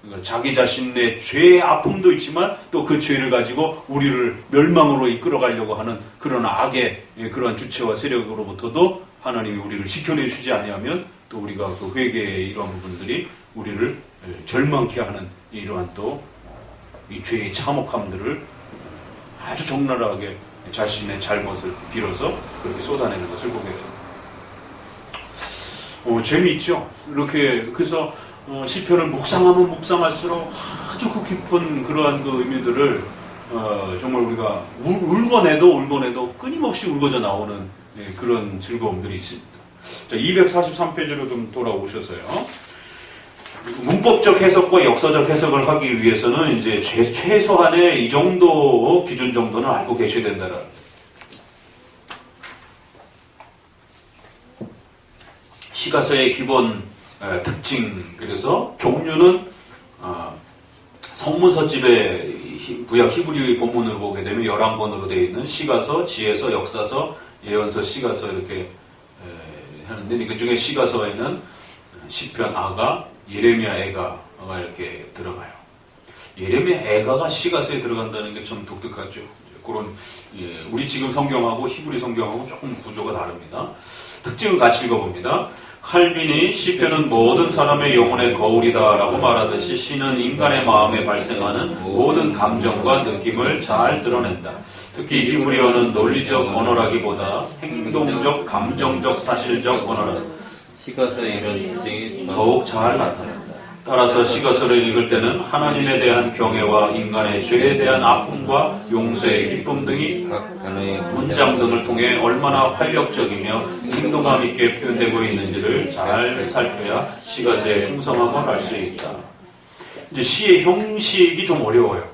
그러니까 자기 자신의 죄의 아픔도 있지만 또 그 죄를 가지고 우리를 멸망으로 이끌어가려고 하는 그런 악의 그러한 주체와 세력으로부터도 하나님이 우리를 지켜내주지 아니하면 또 우리가 그 회개의 이러한 부분들이 우리를 절망케 하는 이러한 또 이 죄의 참혹함들을 아주 적나라하게 자신의 잘못을 빌어서 그렇게 쏟아내는 것을 보게 됩니다. 재미있죠? 이렇게 그래서 시편을 묵상하면 묵상할수록 아주 그 깊은 그러한 그 의미들을 정말 우리가 울고내도 끊임없이 울고져 나오는 그런 즐거움들이 있습니다. 자, 243페이지로 좀 돌아오셔서요. 문법적 해석과 역사적 해석을 하기 위해서는 이제 최소한의 이 정도 기준 정도는 알고 계셔야 된다는. 시가서의 기본 특징, 그래서 종류는 성문서집의 구약 히브리 본문을 보게 되면 11권으로 되어 있는 시가서, 지혜서, 역사서, 예언서, 시가서 이렇게 하는데 그 중에 시가서에는 시편, 아가, 예레미야, 애가가 이렇게 들어가요. 예레미야, 애가가 시가서에 들어간다는 게 참 독특하죠. 그런 우리 지금 성경하고 히브리 성경하고 조금 구조가 다릅니다. 특징을 같이 읽어봅니다. 칼빈이 시편은 모든 사람의 영혼의 거울이다라고 말하듯이 시는 인간의 마음에 발생하는 모든 감정과 느낌을 잘 드러낸다. 특히 히브리어는 논리적 언어라기보다 행동적, 감정적, 사실적 언어라. 시가서의 이런 특징이 더욱 잘 나타난다. 따라서 시가서를 읽을 때는 하나님에 대한 경외와 인간의 죄에 대한 아픔과 용서의 기쁨 등이 각 단어의 문장 등을 통해 얼마나 활력적이며 생동감 있게 표현되고 있는지를 잘 살펴야 시가서의 풍성함을 알 수 있다. 이제 시의 형식이 좀 어려워요.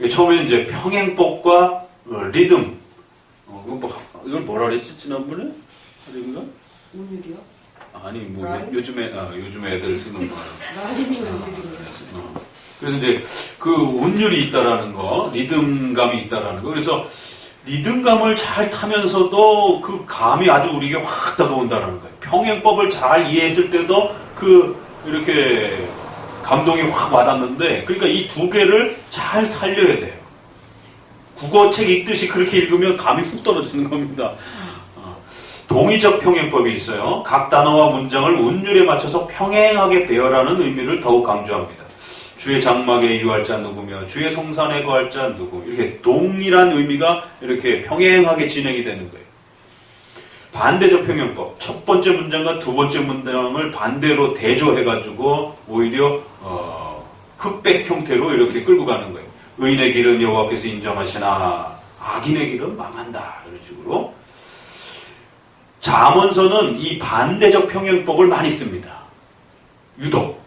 처음에 이제 평행법과 리듬. 이걸 뭐라 그랬지 지난번에? 리듬인가? 운율이요? 아니 요즘에 애들 쓰는 거. 라임이 운율이요. 그래서 이제 그 운율이 있다라는 거, 리듬감이 있다라는 거. 그래서 리듬감을 잘 타면서도 그 감이 아주 우리에게 확 다가온다라는 거예요. 평행법을 잘 이해했을 때도 그 이렇게 감동이 확 와닿는데, 그러니까 이 두 개를 잘 살려야 돼요. 국어책 읽듯이 그렇게 읽으면 감이 훅 떨어지는 겁니다. 동의적 평행법이 있어요. 각 단어와 문장을 운율에 맞춰서 평행하게 배열하는 의미를 더욱 강조합니다. 주의 장막에 유할 자 누구며 주의 성산에 거할 자 누구, 이렇게 동일한 의미가 이렇게 평행하게 진행이 되는 거예요. 반대적 평형법. 첫 번째 문장과 두 번째 문장을 반대로 대조해가지고 오히려 흑백 형태로 이렇게 끌고 가는 거예요. 의인의 길은 여호와께서 인정하시나 악인의 길은 망한다. 이런 식으로. 잠언서는 이 반대적 평형법을 많이 씁니다. 유독.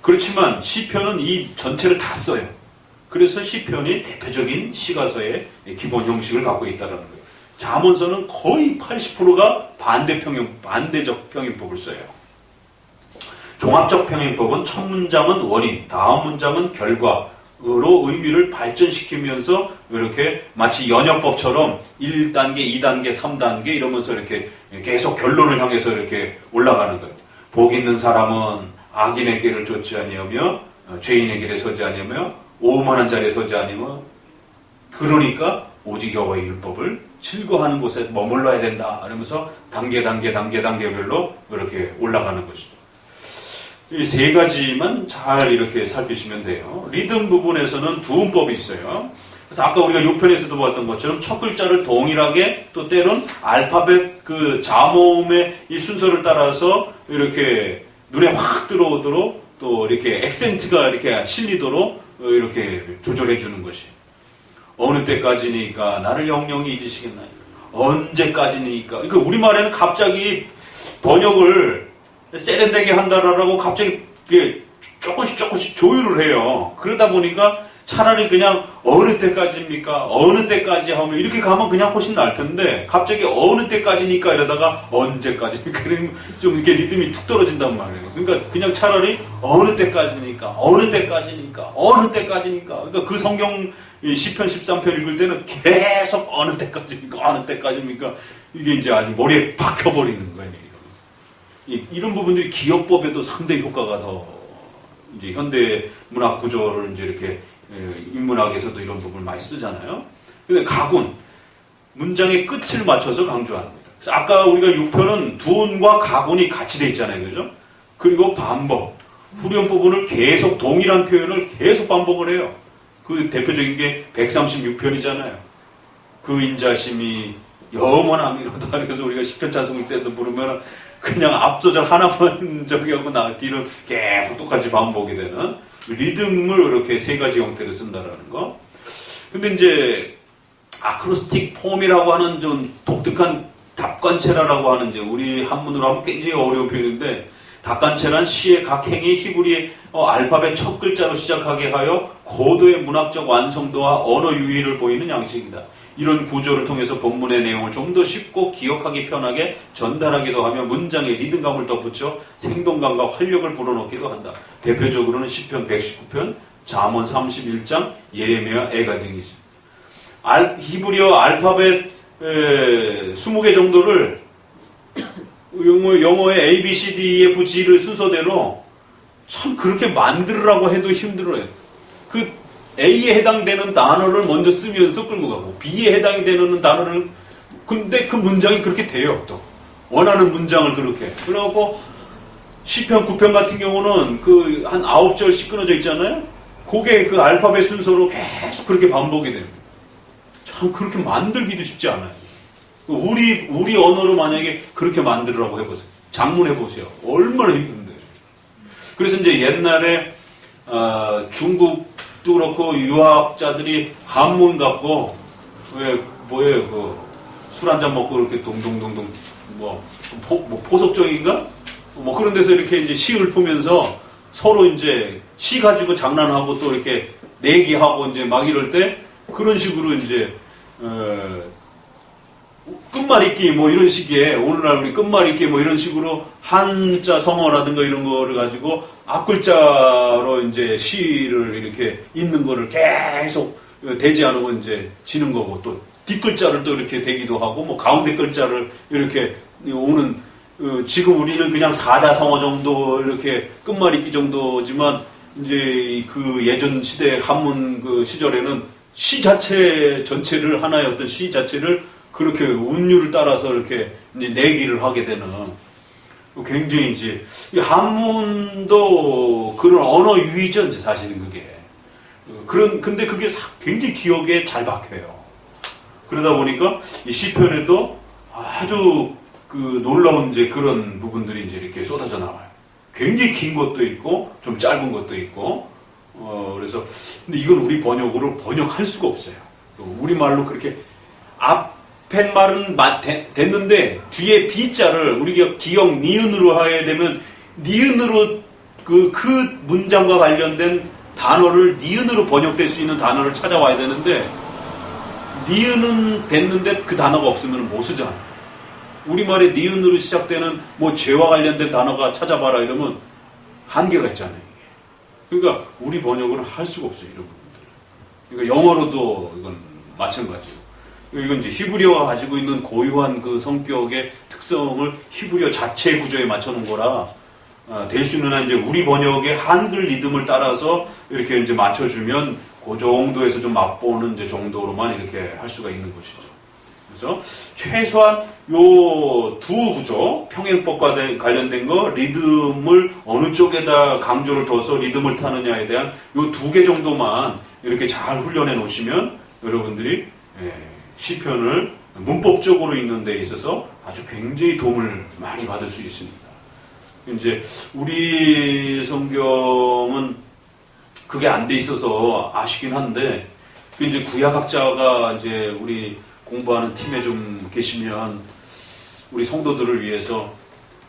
그렇지만 시편은 이 전체를 다 써요. 그래서 시편이 대표적인 시가서의 기본 형식을 갖고 있다는 거예요. 잠언서는 거의 80%가 반대적 평형법을 써요. 종합적 평형법은 첫 문장은 원인, 다음 문장은 결과로 의미를 발전시키면서 이렇게 마치 연역법처럼 1단계, 2단계, 3단계 이러면서 이렇게 계속 결론을 향해서 이렇게 올라가는 거예요. 복 있는 사람은 악인의 길을 쫓지 아니하며 죄인의 길에 서지 아니하며 오만한 자리에 서지 아니하며 그러니까 오직 여호와의 율법을 즐거워하는 곳에 머물러야 된다. 이러면서 단계별로 이렇게 올라가는 것이죠. 이 세 가지만 잘 이렇게 살피시면 돼요. 리듬 부분에서는 두음법이 있어요. 그래서 아까 우리가 6편에서도 봤던 것처럼 첫 글자를 동일하게 또 때론 알파벳 그 자모음의 이 순서를 따라서 이렇게 눈에 확 들어오도록 또 이렇게 액센트가 이렇게 실리도록 이렇게 조절해 주는 것이. 어느 때까지니까 나를 영영히 잊으시겠나요? 언제까지니까. 그러니까 우리말에는 갑자기 번역을 세련되게 한다라고 갑자기 조금씩 조율을 해요. 그러다 보니까 차라리 그냥 어느 때까지입니까? 어느 때까지 하면 이렇게 가면 그냥 훨씬 나을 텐데 갑자기 어느 때까지니까 이러다가 언제까지니까 그러면 좀 이렇게 리듬이 툭 떨어진단 말이에요. 그러니까 그냥 차라리 어느 때까지니까 그러니까 그 성경 시편 13편 읽을 때는 계속 어느 때까지입니까 이게 이제 아주 머리에 박혀버리는 거예요. 이런 부분들이 기억법에도 상당히 효과가 더 이제 현대 문학 구조를 이제 이렇게 인문학에서도 이런 부분을 많이 쓰잖아요. 근데 가군 문장의 끝을 맞춰서 강조합니다. 그래서 아까 우리가 6편은 두음과 가군이 같이 돼 있잖아요, 그죠? 그리고 반복 후렴 부분을 계속 동일한 표현을 계속 반복을 해요. 그 대표적인 게 136편이잖아요. 그 인자심이 영원함이로다. 그래서 우리가 시편 찬송 때도 부르면 그냥 앞소절 하나만 저기 하고 뒤로 계속 똑같이 반복이 되는 리듬을 이렇게 세 가지 형태로 쓴다라는 거. 근데 이제 아크로스틱 폼이라고 하는 좀 독특한 답관체라라고 하는 이제 우리 한문으로 하면 굉장히 어려운 표현인데 답관체란 시의 각 행이 히브리 알파벳 첫 글자로 시작하게 하여 고도의 문학적 완성도와 언어 유희를 보이는 양식이다. 이런 구조를 통해서 본문의 내용을 좀 더 쉽고 기억하기 편하게 전달하기도 하며 문장에 리듬감을 덧붙여 생동감과 활력을 불어넣기도 한다. 대표적으로는 시편 119편, 잠언 31장, 예레미야, 애가 등이 있습니다. 히브리어 알파벳 20개 정도를 영어의 A, B, C, D, E, F, G를 순서대로 참 그렇게 만들으라고 해도 힘들어요. 그 A에 해당되는 단어를 먼저 쓰면서 끌고 가고 B에 해당이 되는 단어를 근데 그 문장이 그렇게 돼요. 또 원하는 문장을 그렇게 그래갖고 시편 9편 같은 경우는 그 한 9절씩 끊어져 있잖아요. 그게 그 알파벳 순서로 계속 그렇게 반복이 됩니다. 참 그렇게 만들기도 쉽지 않아요. 우리 언어로 만약에 그렇게 만들으라고 해보세요. 장문해보세요. 얼마나 힘든데. 그래서 이제 옛날에 중국도 그렇고 유학자들이 한문 갖고 술 한잔 먹고 이렇게 동동동동 포석정인가? 그런 데서 이렇게 이제 시 읊으면서 서로 이제 시 가지고 장난하고 또 이렇게 내기하고 이제 막 이럴 때 그런 식으로 이제 끝말잇기 이런 식의 오늘날 우리 끝말잇기 이런 식으로 한자 성어라든가 이런 거를 가지고 앞글자로 이제 시를 이렇게 읽는 거를 계속 되지 않으면 이제 지는 거고 또 뒷글자를 또 이렇게 되기도 하고 가운데 글자를 이렇게 오는 지금 우리는 그냥 사자성어 정도 이렇게 끝말잇기 정도지만 이제 그 예전 시대 한문 그 시절에는 시 자체 전체를 하나의 어떤 시 자체를 그렇게 운율을 따라서 이렇게 이제 내기를 하게 되는 굉장히 이제 이 한문도 그런 언어 유희죠 이제 사실은 그게 근데 그게 굉장히 기억에 잘 박혀요. 그러다 보니까 이 시편에도 아주 그 놀라운 이제 그런 부분들이 이제 이렇게 쏟아져 나와요. 굉장히 긴 것도 있고 좀 짧은 것도 있고 그래서 근데 이건 우리 번역으로 번역할 수가 없어요. 우리말로 그렇게 앞에 말은 됐는데 뒤에 비자를 우리가 기역 니은으로 해야 되면 니은으로 그 문장과 관련된 단어를 니은으로 번역될 수 있는 단어를 찾아와야 되는데 니은은 됐는데 그 단어가 없으면 못 쓰잖아요. 우리말에 니은으로 시작되는 뭐 죄와 관련된 단어가 찾아봐라 이러면 한계가 있잖아요. 그러니까 우리 번역을 할 수가 없어요. 이런 부분들. 그러니까 영어로도 이건 마찬가지예요. 이건 이제 히브리어가 가지고 있는 고유한 그 성격의 특성을 히브리어 자체 구조에 맞춰놓은 거라 될 수 있는 한 이제 우리 번역의 한글 리듬을 따라서 이렇게 이제 맞춰주면 그 정도에서 좀 맛보는 이제 정도로만 이렇게 할 수가 있는 것이죠. 그래서 최소한 요 두 구조, 평행법과 관련된 거, 리듬을 어느 쪽에다 강조를 둬서 리듬을 타느냐에 대한 요 두 개 정도만 이렇게 잘 훈련해 놓으시면 여러분들이 시편을 문법적으로 읽는 데 있어서 아주 굉장히 도움을 많이 받을 수 있습니다. 이제 우리 성경은 그게 안 돼 있어서 아쉽긴 한데, 이제 구약학자가 이제 우리 공부하는 팀에 좀 계시면 우리 성도들을 위해서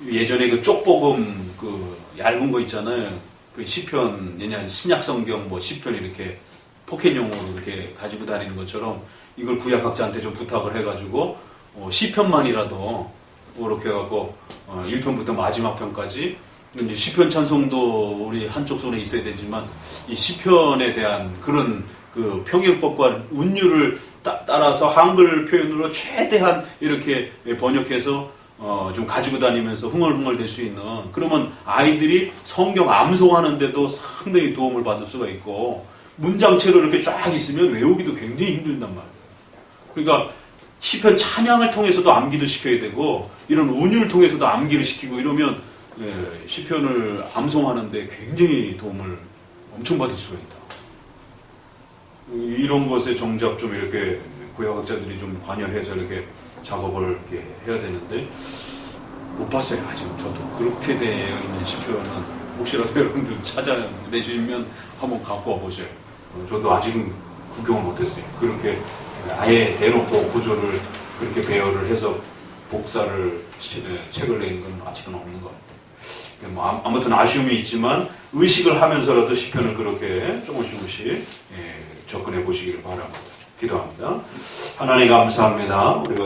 예전에 그 쪽복음 그 얇은 거 있잖아요. 그 시편, 신약 성경 뭐 시편 이렇게 포켓용으로 이렇게 가지고 다니는 것처럼 이걸 구약학자한테 좀 부탁을 해가지고 시편만이라도 이렇게 해갖고 1편부터 마지막 편까지 이제 시편 찬송도 우리 한쪽 손에 있어야 되지만 이 시편에 대한 그런 그 평행법과 운율을 따라서 한글 표현으로 최대한 이렇게 번역해서 좀 가지고 다니면서 흥얼흥얼 될 수 있는, 그러면 아이들이 성경 암송하는데도 상당히 도움을 받을 수가 있고 문장체로 이렇게 쫙 있으면 외우기도 굉장히 힘들단 말이에요. 그러니까 시편 찬양을 통해서도 암기도 시켜야 되고 이런 운율을 통해서도 암기를 시키고 이러면 시편을 암송하는데 굉장히 도움을 엄청 받을 수가 있다. 이런 것에 정작 좀 이렇게 구약학자들이 좀 관여해서 이렇게 작업을 이렇게 해야 되는데 못 봤어요. 아직 저도 그렇게 되어 있는 시편은 혹시라도 여러분들 찾아내시면 한번 갖고 와보세요. 저도 아직은 구경을 못했어요. 그렇게 아예 대놓고 구조를 그렇게 배열을 해서 복사를 책을 낸 건 아직은 없는 것 같아요. 아무튼 아쉬움이 있지만 의식을 하면서라도 시편을 그렇게 조금씩 접근해 보시기를 바랍니다. 기도합니다. 하나님 감사합니다. 우리가